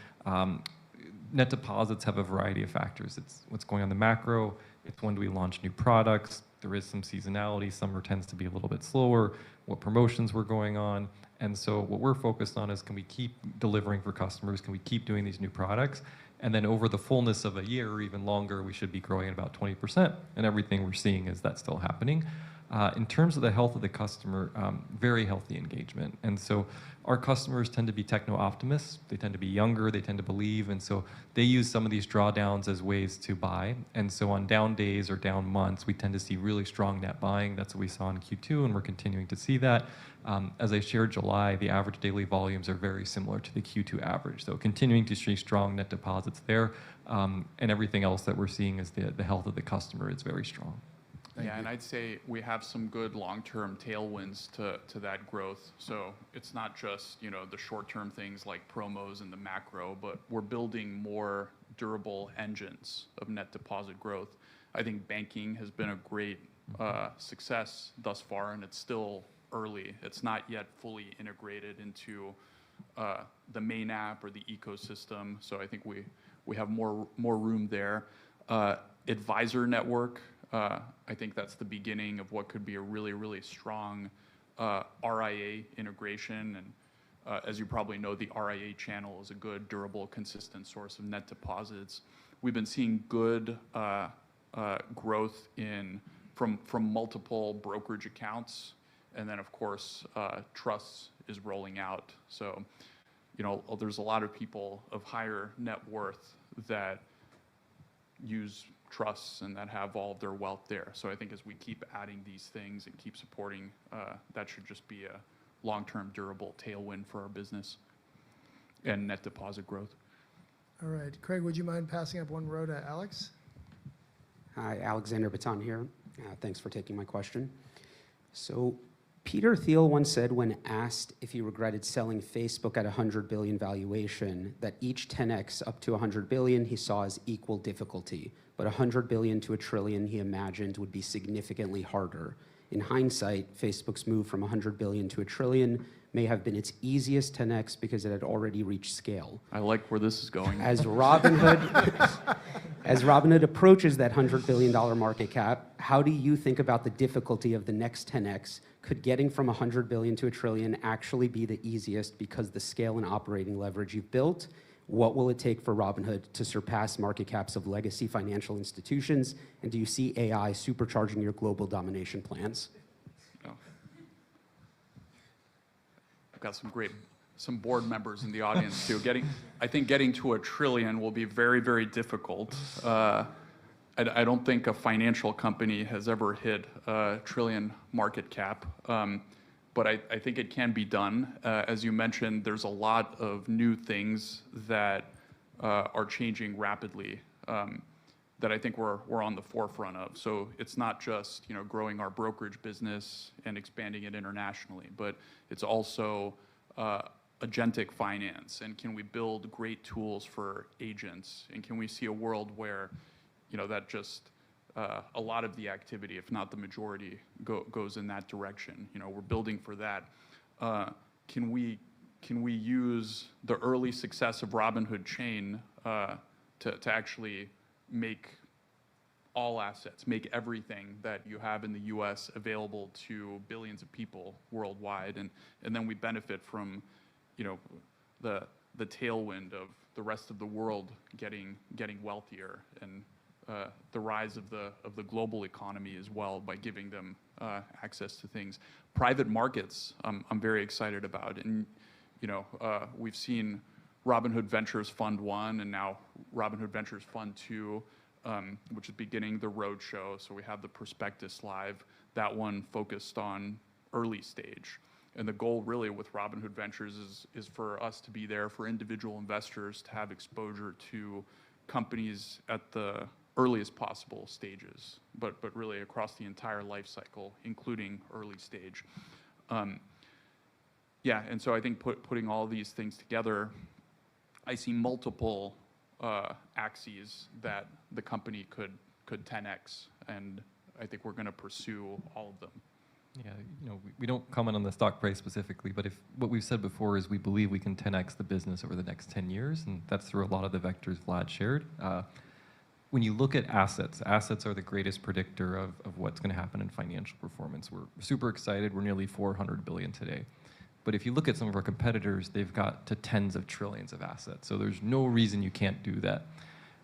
Net deposits have a variety of factors. It's what's going on in the macro. It's when do we launch new products. There is some seasonality. Summer tends to be a little bit slower. What promotions were going on. And so what we're focused on is, can we keep delivering for customers? Can we keep doing these new products? And then over the fullness of a year or even longer, we should be growing at about 20%. And everything we're seeing is that still happening. In terms of the health of the customer, very healthy engagement. And so our customers tend to be techno-optimists. They tend to be younger. They tend to believe. And so they use some of these drawdowns as ways to buy. And so on down days or down months, we tend to see really strong net buying. That's what we saw in Q2, and we're continuing to see that. As I shared July, the average daily volumes are very similar to the Q2 average. So continuing to see strong net deposits there. And everything else that we're seeing is the health of the customer is very strong. Yeah, and I'd say we have some good long-term tailwinds to that growth. So it's not just, the short-term things like promos and the macro, but we're building more durable engines of net deposit growth. I think banking has been a great success thus far, and it's still early. It's not yet fully integrated into the main app or the ecosystem. So I think we have more room there. Advisor network. I think that's the beginning of what could be a really, really strong RIA integration. And as you probably know, the RIA channel is a good, durable, consistent source of net deposits. We've been seeing good growth from multiple brokerage accounts. And then, of course, trusts is rolling out. So, there's a lot of people of higher net worth that use trusts and that have all of their wealth there. So I think as we keep adding these things and keep supporting, that should just be a long-term durable tailwind for our business and net deposit growth. All right, Craig, would you mind passing up one row to Alex? Hi, Alexander Baton here. Thanks for taking my question. So Peter Thiel once said, when asked if he regretted selling Facebook at a $100 billion valuation, that each 10x up to $100 billion he saw as equal difficulty, but $100 billion to $1 trillion he imagined would be significantly harder. In hindsight, Facebook's move from $100 billion to $1 trillion may have been its easiest 10x because it had already reached scale. I like where this is going. As Robinhood approaches that $100 billion market cap, how do you think about the difficulty of the next 10x? Could getting from $100 billion to $1 trillion actually be the easiest because the scale and operating leverage you've built? What will it take for Robinhood to surpass market caps of legacy financial institutions? And do you see AI supercharging your global domination plans? Oh. I've got some board members in the audience too. I think getting to $1 trillion will be very, very difficult. I don't think a financial company has ever hit $1 trillion market cap, but I think it can be done. As you mentioned, there's a lot of new things that are changing rapidly that I think we're on the forefront of. So it's not just growing our brokerage business and expanding it internationally, but it's also agentic finance, and can we build great tools for agents, and can we see a world where that just a lot of the activity, if not the majority, goes in that direction. You know, we're building for that. Can we use the early success of Robinhood Chain to actually make all assets, make everything that you have in the U.S. available to billions of people worldwide, and then we benefit from, you know, the tailwind of the rest of the world getting wealthier, and the rise of the global economy as well, by giving them access to things. Private markets, I'm very excited about, and you know, we've seen Robinhood Ventures Fund 1 and now Robinhood Ventures Fund 2, which is beginning the roadshow. So we have the prospectus live. That one focused on early stage. And the goal really with Robinhood Ventures is for us to be there for individual investors to have exposure to companies at the earliest possible stages, but really across the entire life cycle, including early stage. Yeah, and so I think putting all these things together, I see multiple axes that the company could 10x, and I think we're going to pursue all of them. Yeah, you know, we don't comment on the stock price specifically, but if what we've said before is we believe we can 10x the business over the next 10 years, and that's through a lot of the vectors Vlad shared. When you look at assets are the greatest predictor of what's going to happen in financial performance. We're super excited. We're nearly 400 billion today. But if you look at some of our competitors, they've got to tens of trillions of assets. So there's no reason you can't do that.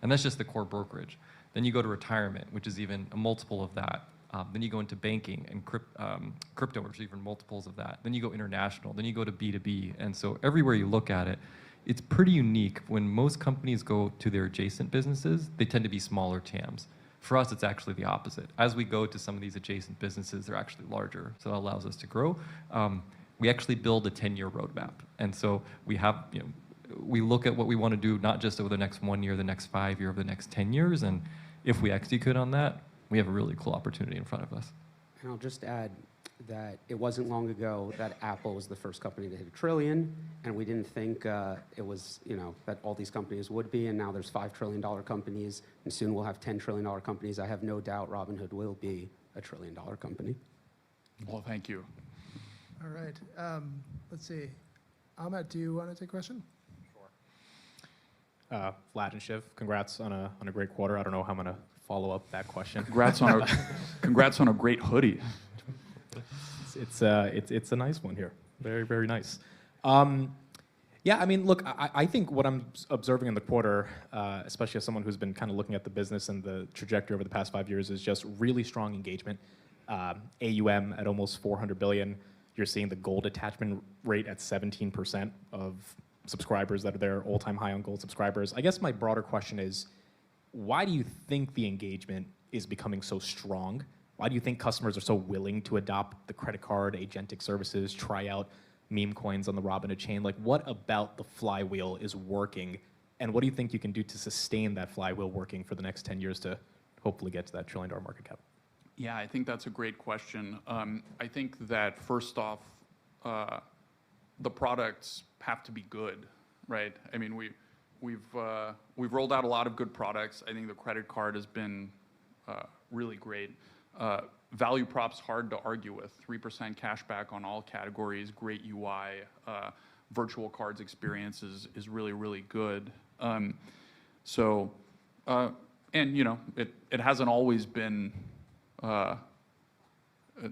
And that's just the core brokerage. Then you go to retirement, which is even a multiple of that. Then you go into banking and crypto, which is even multiples of that. Then you go international. Then you go to B2B. And so everywhere you look at it, it's pretty unique. When most companies go to their adjacent businesses, they tend to be smaller TAMs. For us, it's actually the opposite. As we go to some of these adjacent businesses, they're actually larger. So that allows us to grow. We actually build a 10-year roadmap. And so we have, you know, we look at what we want to do, not just over the next 1 year, the next 5 year, over the next 10 years. And if we execute on that, we have a really cool opportunity in front of us. And I'll just add that it wasn't long ago that Apple was the first company to hit $1 trillion, and we didn't think it was, you know, that all these companies would be, and now there's $5 trillion companies, and soon we'll have $10 trillion companies. I have no doubt Robinhood will be a $1 trillion company. Well, thank you. All right. Let's see. Ahmet, do you want to take a question? Vlad and Shiv, congrats on a great quarter. I don't know how I'm going to follow up that question. Congrats on a great hoodie. It's a nice one here. Very, very nice. Yeah, I mean, look, I think what I'm observing in the quarter, especially as someone who's been kind of looking at the business and the trajectory over the past 5 years, is just really strong engagement. AUM at almost 400 billion. You're seeing the gold attachment rate at 17% of subscribers that are there, all-time high on gold subscribers. I guess my broader question is, why do you think the engagement is becoming so strong? Why do you think customers are so willing to adopt the credit card, agentic services, try out meme coins on the Robinhood chain? Like, what about the flywheel is working? And what do you think you can do to sustain that flywheel working for the next 10 years to hopefully get to that $1 trillion market cap? Yeah, I think that's a great question. I think that first off, the products have to be good, right? I mean, we've rolled out a lot of good products. I think the credit card has been really great. Value props hard to argue with. 3% cash back on all categories, great UI, virtual cards experience is really, really good. And you know, it hasn't always been.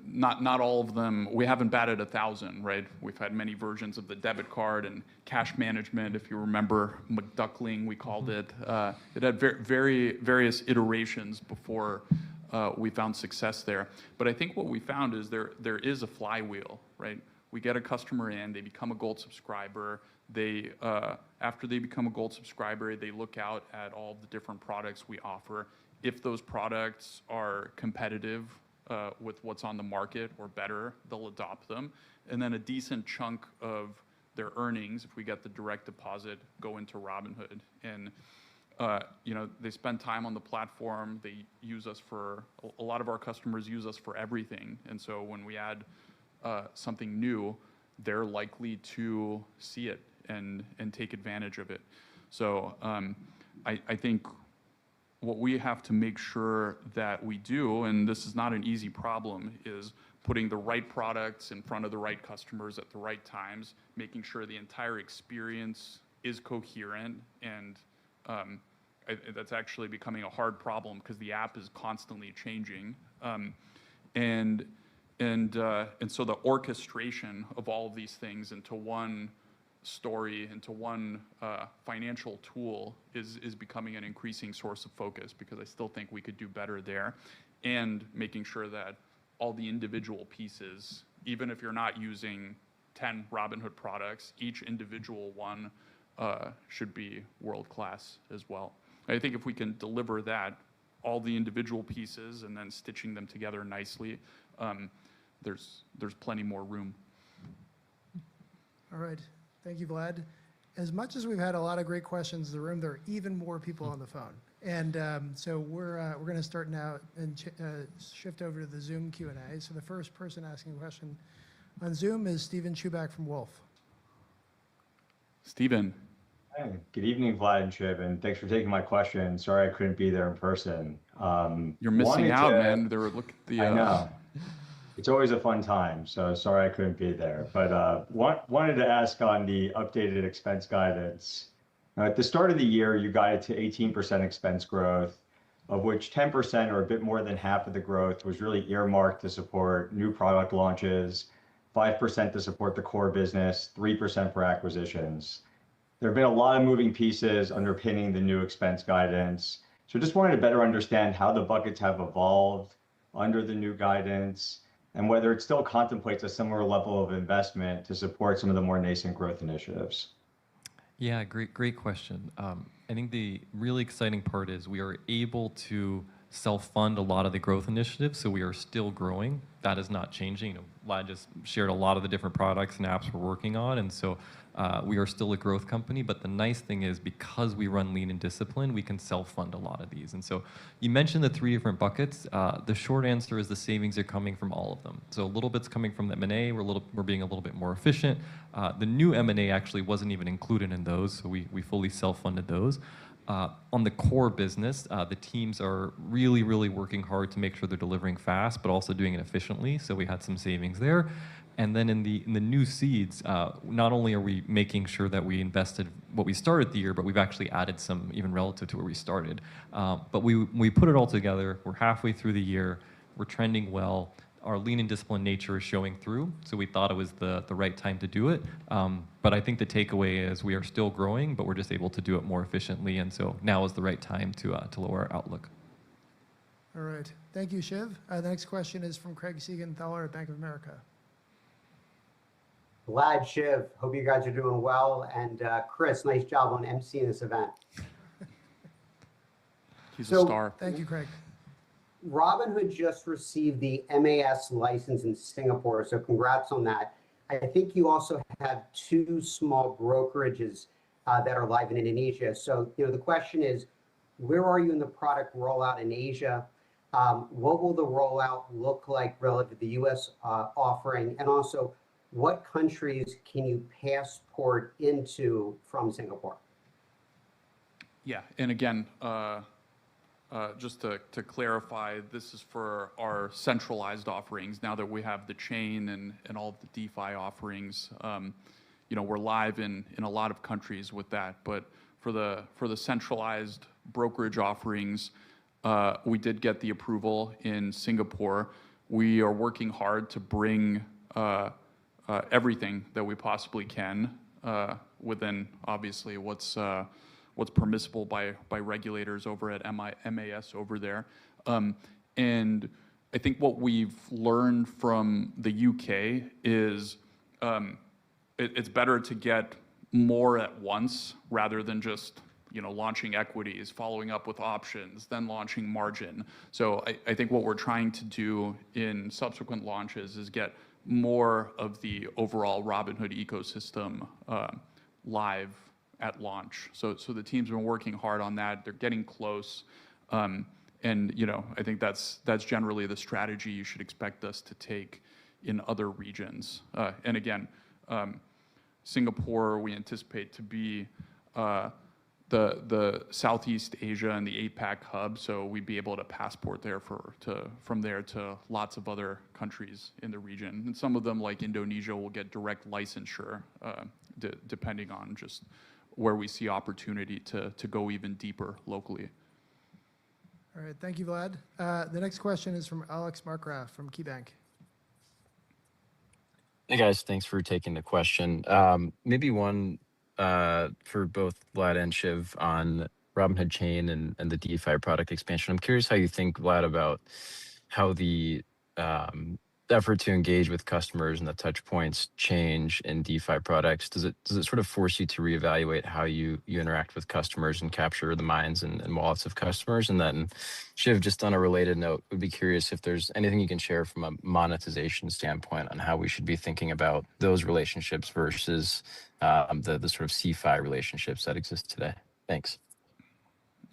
Not all of them, we haven't batted 1,000, right? We've had many versions of the debit card and cash management, if you remember, McDuckling, we called it. It had various iterations before we found success there. But I think what we found is there is a flywheel, right? We get a customer in, they become a gold subscriber. After they become a gold subscriber, they look out at all the different products we offer. If those products are competitive with what's on the market or better, they'll adopt them. And then a decent chunk of their earnings, if we get the direct deposit, go into Robinhood. And you know, they spend time on the platform. They use us for, a lot of our customers use us for everything. And so when we add something new, they're likely to see it and take advantage of it. So I think what we have to make sure that we do, and this is not an easy problem, is putting the right products in front of the right customers at the right times, making sure the entire experience is coherent, and that's actually becoming a hard problem because the app is constantly changing. And so the orchestration of all of these things into one story, into one financial tool is becoming an increasing source of focus, because I still think we could do better there, and making sure that all the individual pieces, even if you're not using 10 Robinhood products, each individual one should be world-class as well. I think if we can deliver that, all the individual pieces, and then stitching them together nicely, there's plenty more room. All right. Thank you, Vlad. As much as we've had a lot of great questions in the room, there are even more people on the phone. And so we're going to start now and shift over to the Zoom Q&A. So the first person asking a question on Zoom is Steven Chubak from Wolf. Steven. Hi. Good evening, Vlad and Shiv, and thanks for taking my question. Sorry I couldn't be there in person. You're missing out, man. Look at the. I know. It's always a fun time, so sorry I couldn't be there. But wanted to ask on the updated expense guidance. At the start of the year, you guided to 18% expense growth, of which 10% or a bit more than half of the growth was really earmarked to support new product launches, 5% to support the core business, 3% for acquisitions. There have been a lot of moving pieces underpinning the new expense guidance. So just wanted to better understand how the buckets have evolved under the new guidance, and whether it still contemplates a similar level of investment to support some of the more nascent growth initiatives. Yeah, great question. I think the really exciting part is we are able to self-fund a lot of the growth initiatives, so we are still growing. That is not changing. Vlad just shared a lot of the different products and apps we're working on, and so we are still a growth company. But the nice thing is, because we run lean and discipline, we can self-fund a lot of these. And so you mentioned the 3 different buckets. The short answer is the savings are coming from all of them. So a little bit's coming from the M&A. We're being a little bit more efficient. The new M&A actually wasn't even included in those, so we fully self-funded those. On the core business, the teams are really working hard to make sure they're delivering fast, but also doing it efficiently. So we had some savings there. And then in the new seeds, not only are we making sure that we invested what we started the year, but we've actually added some even relative to where we started. But we put it all together. We're halfway through the year. We're trending well. Our lean and disciplined nature is showing through, so we thought it was the right time to do it. But I think the takeaway is we are still growing, but we're just able to do it more efficiently, and so now is the right time to lower our outlook. All right. Thank you, Shiv. The next question is from Craig Siegenthaler at Bank of America. Vlad, Shiv, hope you guys are doing well. And Chris, nice job on emceeing this event. He's a star. Thank you, Craig. Robinhood just received the MAS license in Singapore, so congrats on that. I think you also have 2 small brokerages that are live in Indonesia. So, the question is, where are you in the product rollout in Asia? What will the rollout look like relative to the U.S. offering? And also, what countries can you passport into from Singapore? Yeah, and again, just to clarify, this is for our centralized offerings. Now that we have the chain and all of the DeFi offerings, we're live in a lot of countries with that. But for the centralized brokerage offerings, we did get the approval in Singapore. We are working hard to bring everything that we possibly can within, obviously, what's permissible by regulators over at MAS over there. And I think what we've learned from the UK is it's better to get more at once rather than just launching equities, following up with options, then launching margin. So I think what we're trying to do in subsequent launches is get more of the overall Robinhood ecosystem live at launch. So the team's been working hard on that. They're getting close. And I think that's generally the strategy you should expect us to take in other regions. And again, Singapore, we anticipate to be the Southeast Asia and the APAC hub, so we'd be able to passport there from there to lots of other countries in the region. And some of them, like Indonesia, will get direct licensure, depending on just where we see opportunity to go even deeper locally. All right, thank you, Vlad. The next question is from Alex Markgraf from KeyBank. Hey guys, thanks for taking the question. Maybe one for both Vlad and Shiv on Robinhood Chain and the DeFi product expansion. I'm curious how you think, Vlad, about how the effort to engage with customers and the touch points change in DeFi products. Does it sort of force you to reevaluate how you interact with customers and capture the minds and wallets of customers? And then Shiv, just on a related note, would be curious if there's anything you can share from a monetization standpoint on how we should be thinking about those relationships versus the sort of CeFi relationships that exist today. Thanks.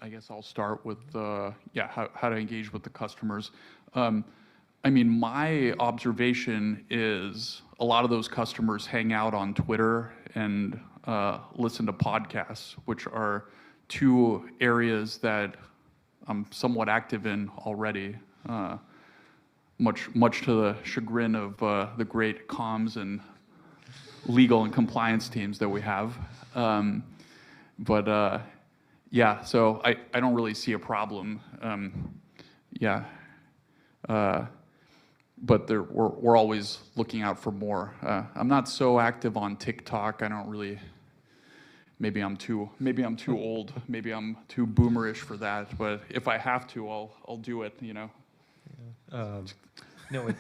I guess I'll start with how to engage with the customers. I mean, my observation is a lot of those customers hang out on Twitter and listen to podcasts, which are two areas that I'm somewhat active in already, much to the chagrin of the great comms and legal and compliance teams that we have. Yeah, so I don't really see a problem. But we're always looking out for more. I'm not so active on TikTok. I don't really. Maybe I'm too old. Maybe I'm too boomerish for that. But if I have to, I'll do it. You know. No,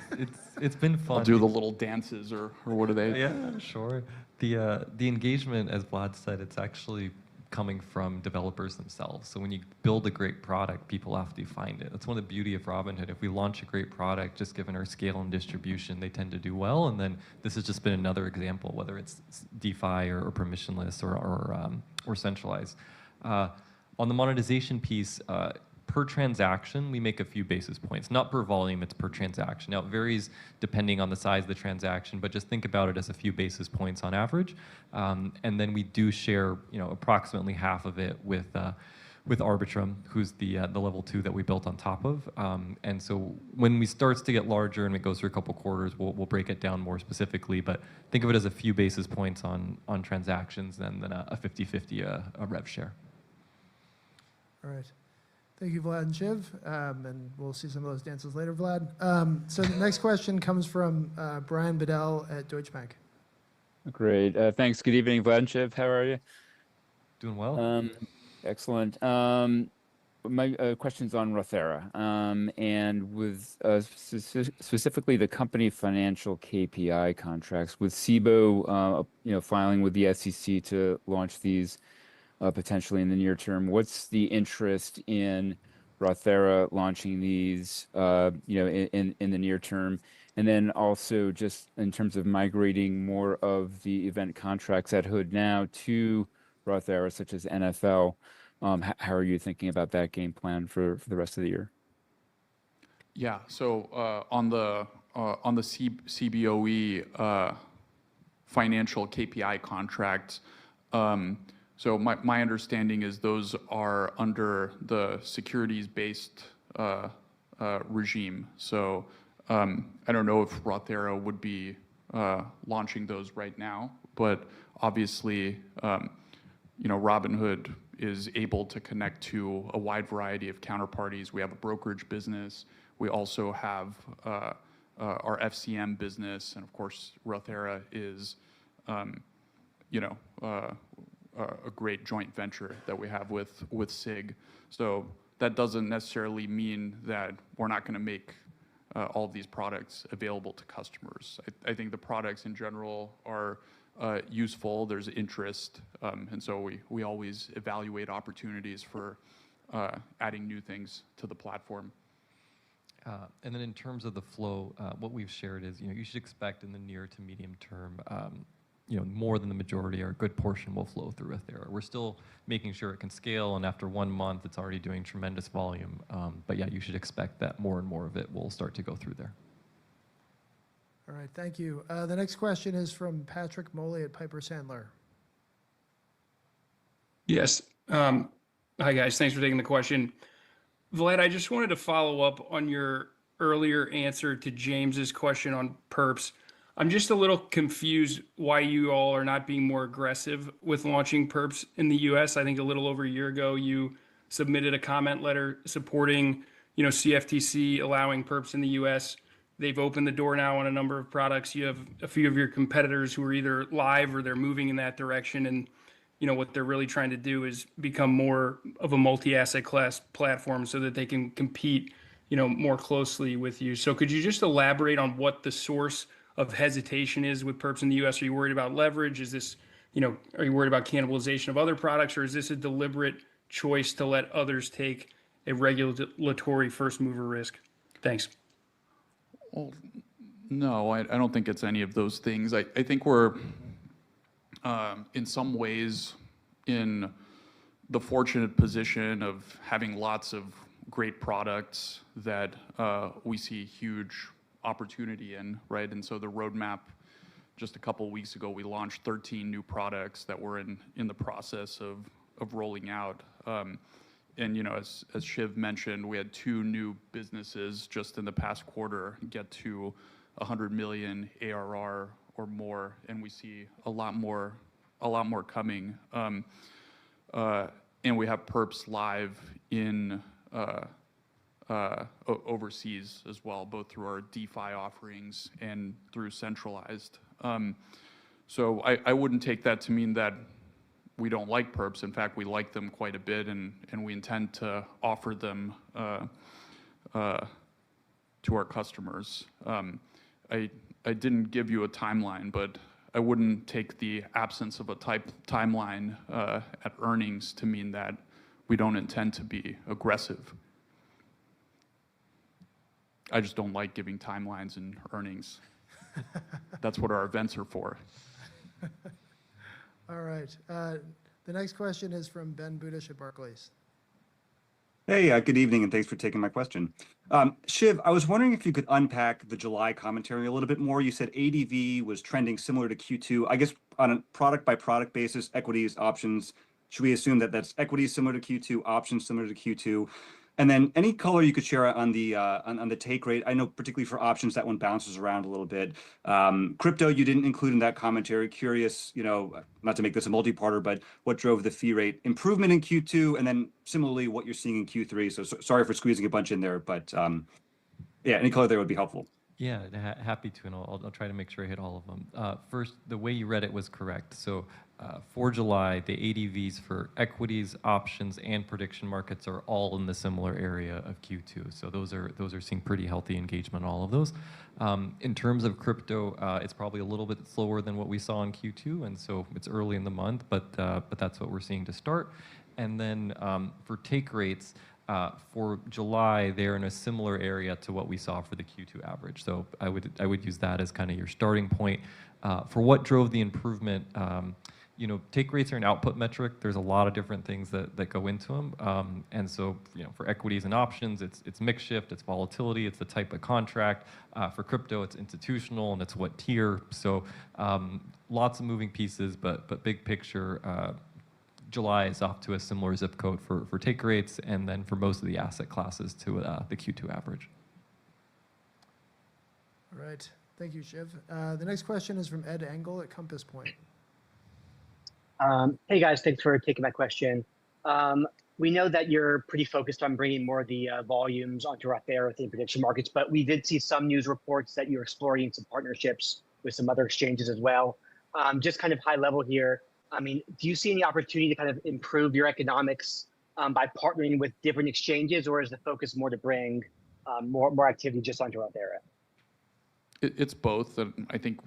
it's been fun. I'll do the little dances or what are they? Yeah, sure. The engagement, as Vlad said, it's actually coming from developers themselves. So when you build a great product, people have to find it. That's one of the beauty of Robinhood. If we launch a great product, just given our scale and distribution, they tend to do well. And then this has just been another example, whether it's DeFi or permissionless or centralized. On the monetization piece, per transaction, we make a few basis points. Not per volume, it's per transaction. Now, it varies depending on the size of the transaction, but just think about it as a few basis points on average. And then we do share, approximately half of it with Arbitrum, who's the level 2 that we built on top of. And so when we starts to get larger and it goes through a couple quarters, we'll break it down more specifically. But think of it as a few basis points on transactions, than a 50-50 a rev share. All right. Thank you, Vlad and Shiv. And we'll see some of those dances later, Vlad. So the next question comes from Brian Bedell at Deutsche Bank. Great. Thanks. Good evening, Vlad and Shiv. How are you? Doing well. Excellent. My question's on Rothera, and with specifically the company financial KPI contracts with SIBO, filing with the SEC to launch these potentially in the near term. What's the interest in Rothera launching these, in the near term? And then also just in terms of migrating more of the event contracts at Hood now to Rothera, such as NFL, how are you thinking about that game plan for the rest of the year? Yeah. So on the CBOE financial KPI contracts. So my understanding is those are under the securities-based regime. So I don't know if Rothera would be launching those right now, but obviously, Robinhood is able to connect to a wide variety of counterparties. We have a brokerage business. We also have our FCM business, and of course, Rothera is, a great joint venture that we have with SIG. So that doesn't necessarily mean that we're not going to make all of these products available to customers. I think the products in general are useful. There's interest, and so we always evaluate opportunities for adding new things to the platform. And then in terms of the flow, what we've shared is, you should expect in the near to medium term, more than the majority or a good portion will flow through Rothera. We're still making sure it can scale, and after 1 month, it's already doing tremendous volume. But yeah, you should expect that more and more of it will start to go through there. All right, thank you. The next question is from Patrick Moley at Piper Sandler. Yes. Hi, guys. Thanks for taking the question. Vlad, I just wanted to follow up on your earlier answer to James's question on perps. I'm just a little confused why you all are not being more aggressive with launching perps in the US. I think a little over a year ago, you submitted a comment letter supporting, CFTC allowing perps in the US. They've opened the door now on a number of products. You have a few of your competitors who are either live or they're moving in that direction. And what they're really trying to do is become more of a multi-asset class platform so that they can compete, more closely with you. So could you just elaborate on what the source of hesitation is with perps in the US? Are you worried about leverage? Is this, are you worried about cannibalization of other products, or is this a deliberate choice to let others take a regulatory first mover risk? Thanks. Well, no, I don't think it's any of those things. I think we're in some ways in the fortunate position of having lots of great products that we see huge opportunity in, right? And so the roadmap, just a couple of weeks ago, we launched 13 new products that we're in the process of rolling out. And as Shiv mentioned, we had 2 new businesses just in the past quarter get to 100 million ARR or more, and we see a lot more coming. And we have perps live in overseas as well, both through our DeFi offerings and through centralized. So I wouldn't take that to mean that we don't like perps. In fact, we like them quite a bit, and we intend to offer them to our customers. I didn't give you a timeline, but I wouldn't take the absence of a timeline at earnings to mean that we don't intend to be aggressive. I just don't like giving timelines and earnings. That's what our events are for. All right. The next question is from Ben Budish at Barclays. Hey, good evening, and thanks for taking my question. Shiv, I was wondering if you could unpack the July commentary a little bit more. You said ADV was trending similar to Q2. I guess on a product-by-product basis, equities, options, should we assume that that's equities similar to Q2, options similar to Q2? And then any color you could share on the take rate. I know particularly for options, that one bounces around a little bit. Crypto, you didn't include in that commentary. Curious, not to make this a multi-parter, but what drove the fee rate improvement in Q2, and then similarly what you're seeing in Q3. So sorry for squeezing a bunch in there, but yeah, any color there would be helpful. Yeah, happy to, and I'll try to make sure I hit all of them. First, the way you read it was correct. So for July, the ADVs for equities, options, and prediction markets are all in the similar area of Q2. So those are seeing pretty healthy engagement on all of those. In terms of crypto, it's probably a little bit slower than what we saw in Q2, and so it's early in the month, but that's what we're seeing to start. And then for take rates, for July, they're in a similar area to what we saw for the Q2 average. So I would use that as kind of your starting point. For what drove the improvement, take rates are an output metric. There's a lot of different things that go into them. And so, for equities and options, it's mix shift, it's volatility, it's the type of contract. For crypto, it's institutional and it's what tier. So lots of moving pieces, but big picture, July is off to a similar zip code for take rates, and then for most of the asset classes to the Q2 average. All right. Thank you, Shiv. The next question is from Ed Engel at Compass Point. Hey, guys. Thanks for taking my question. We know that you're pretty focused on bringing more of the volumes onto Rothera within prediction markets, but we did see some news reports that you're exploring some partnerships with some other exchanges as well. Just kind of high level here. I mean, do you see any opportunity to kind of improve your economics by partnering with different exchanges, or is the focus more to bring more activity just onto Rothera? It's both. And I think,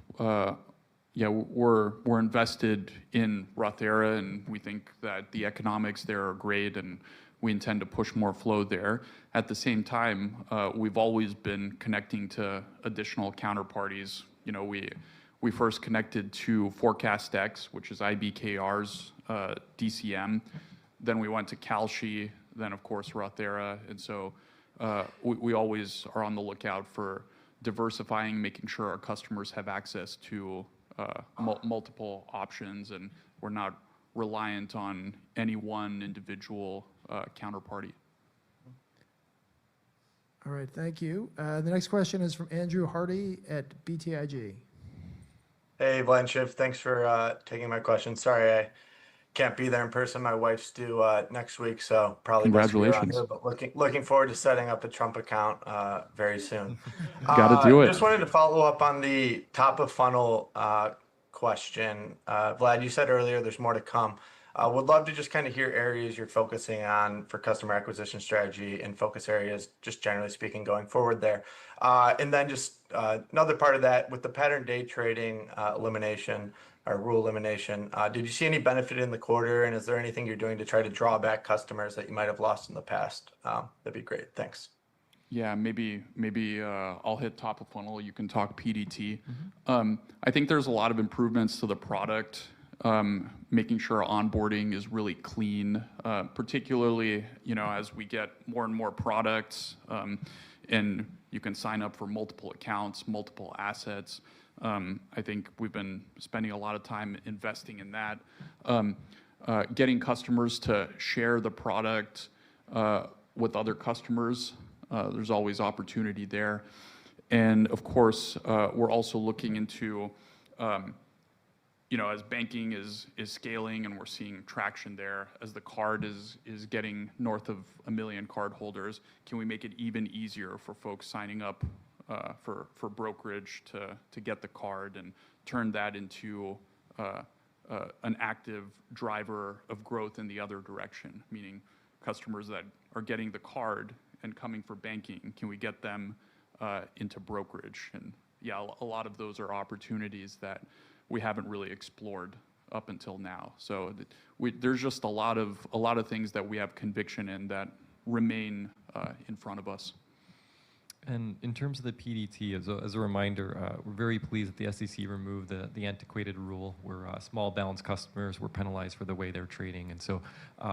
we're invested in Rothera, and we think that the economics there are great, and we intend to push more flow there. At the same time, we've always been connecting to additional counterparties. We first connected to ForecastX, which is IBKR's DCM. Then we went to Kalshi, then of course Rothera. And so we always are on the lookout for diversifying, making sure our customers have access to multiple options, and we're not reliant on any one individual counterparty. All right, thank you. The next question is from Andrew Hardy at BTIG. Hey, Vlad and Shiv, thanks for taking my question. Sorry I can't be there in person. My wife's due next week, so probably best to be around Congratulations. here. But looking forward to setting up a Trump account very soon. Gotta do it. Just wanted to follow up on the top of funnel question. Vlad, you said earlier there's more to come. Would love to just kind of hear areas you're focusing on for customer acquisition strategy and focus areas, just generally speaking, going forward there. And then just another part of that, with the pattern day trading elimination or rule elimination, did you see any benefit in the quarter? And is there anything you're doing to try to draw back customers that you might have lost in the past? That'd be great. Thanks. Yeah, maybe I'll hit top of funnel. You can talk PDT. I think there's a lot of improvements to the product, making sure onboarding is really clean, particularly as we get more and more products, and you can sign up for multiple accounts, multiple assets. I think we've been spending a lot of time investing in that, getting customers to share the product with other customers. There's always opportunity there. And of course, we're also looking into, as banking is scaling and we're seeing traction there, as the card is getting north of 1 million card holders, can we make it even easier for folks signing up for brokerage to get the card and turn that into an active driver of growth in the other direction, meaning customers that are getting the card and coming for banking, can we get them into brokerage? And yeah, a lot of those are opportunities that we haven't really explored up until now. So there's just a lot of things that we have conviction in that remain in front of us. And in terms of the PDT, as a reminder, we're very pleased that the SEC removed the antiquated rule where small balance customers were penalized for the way they're trading. And so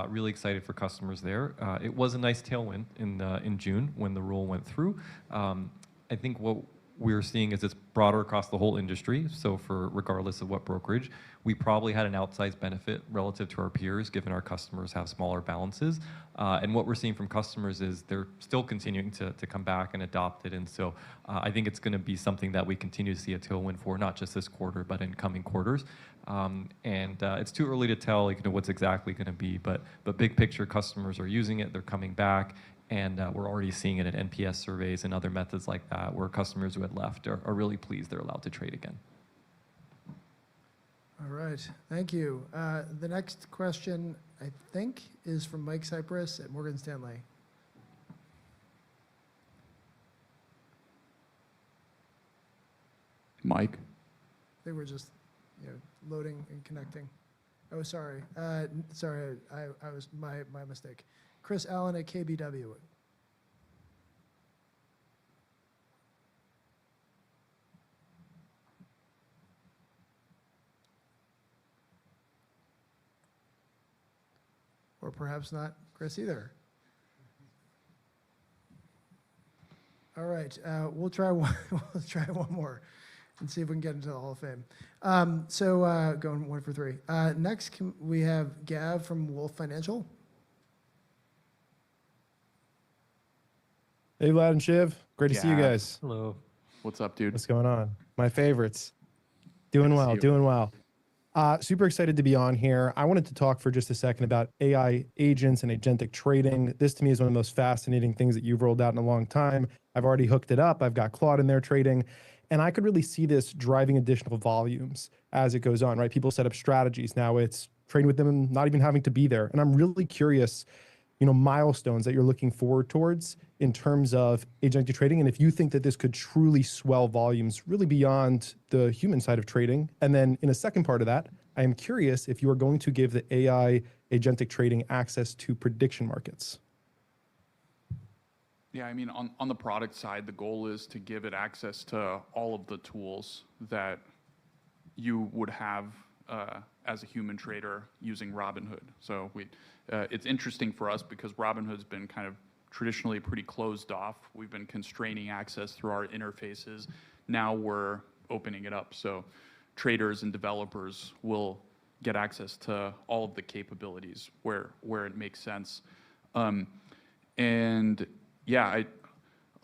really excited for customers there. It was a nice tailwind in June when the rule went through. I think what we're seeing is it's broader across the whole industry. So for regardless of what brokerage, we probably had an outsized benefit relative to our peers, given our customers have smaller balances. And what we're seeing from customers is they're still continuing to come back and adopt it. And so I think it's going to be something that we continue to see a tailwind for, not just this quarter, but in coming quarters. It's too early to tell what's exactly going to be, but big picture, customers are using it, they're coming back. And we're already seeing it in NPS surveys and other methods like that, where customers who had left are really pleased they're allowed to trade again. All right, thank you. The next question, I think, is from Mike Cypress at Morgan Stanley. Mike? I think we're just loading and connecting. Oh, sorry. Sorry, I was my mistake. Chris Allen at KBW. Or perhaps not Chris either. All right, we'll try one more and see if we can get into the Hall of Fame. Going 1 for 3. Next, we have Gav from Wolf Financial. Hey, Vlad and Shiv. Great to see you guys. Hello. What's up, dude? What's going on? My favorites. Doing well. Super excited to be on here. I wanted to talk for just a second about AI agents and agentic trading. This to me is one of the most fascinating things that you've rolled out in a long time. I've already hooked it up. I've got Claude in there trading. And I could really see this driving additional volumes as it goes on, right? People set up strategies. Now it's trading with them and not even having to be there. And I'm really curious, milestones that you're looking forward towards in terms of agentic trading, and if you think that this could truly swell volumes really beyond the human side of trading. And then in a second part of that, I am curious if you are going to give the AI agentic trading access to prediction markets. Yeah, I mean, on the product side, the goal is to give it access to all of the tools that you would have as a human trader using Robinhood. So it's interesting for us because Robinhood's been kind of traditionally pretty closed off. We've been constraining access through our interfaces. Now we're opening it up. So traders and developers will get access to all of the capabilities where it makes sense. And yeah,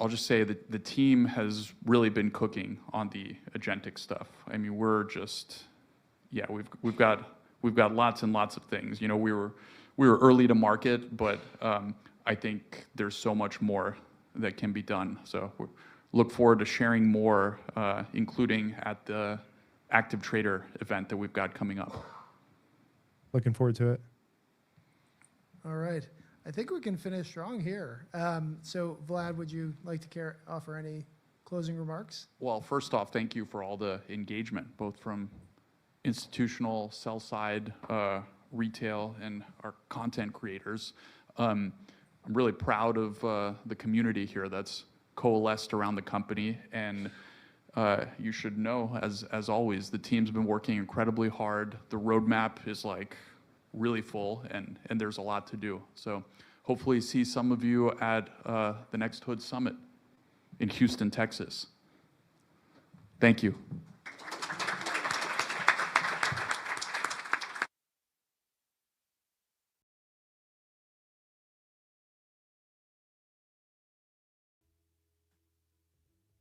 I'll just say that the team has really been cooking on the agentic stuff. I mean, we're just, yeah, we've got lots and lots of things. You know, we were early to market, but I think there's so much more that can be done. So we look forward to sharing more, including at the Active Trader event that we've got coming up. Looking forward to it. All right. I think we can finish strong here. So Vlad, would you like to offer any closing remarks? Well, first off, thank you for all the engagement, both from institutional, sell side, retail, and our content creators. I'm really proud of the community here that's coalesced around the company, and you should know, as always, the team's been working incredibly hard. The roadmap is like really full, and there's a lot to do. So hopefully see some of you at the next Hood Summit in Houston, Texas. Thank you.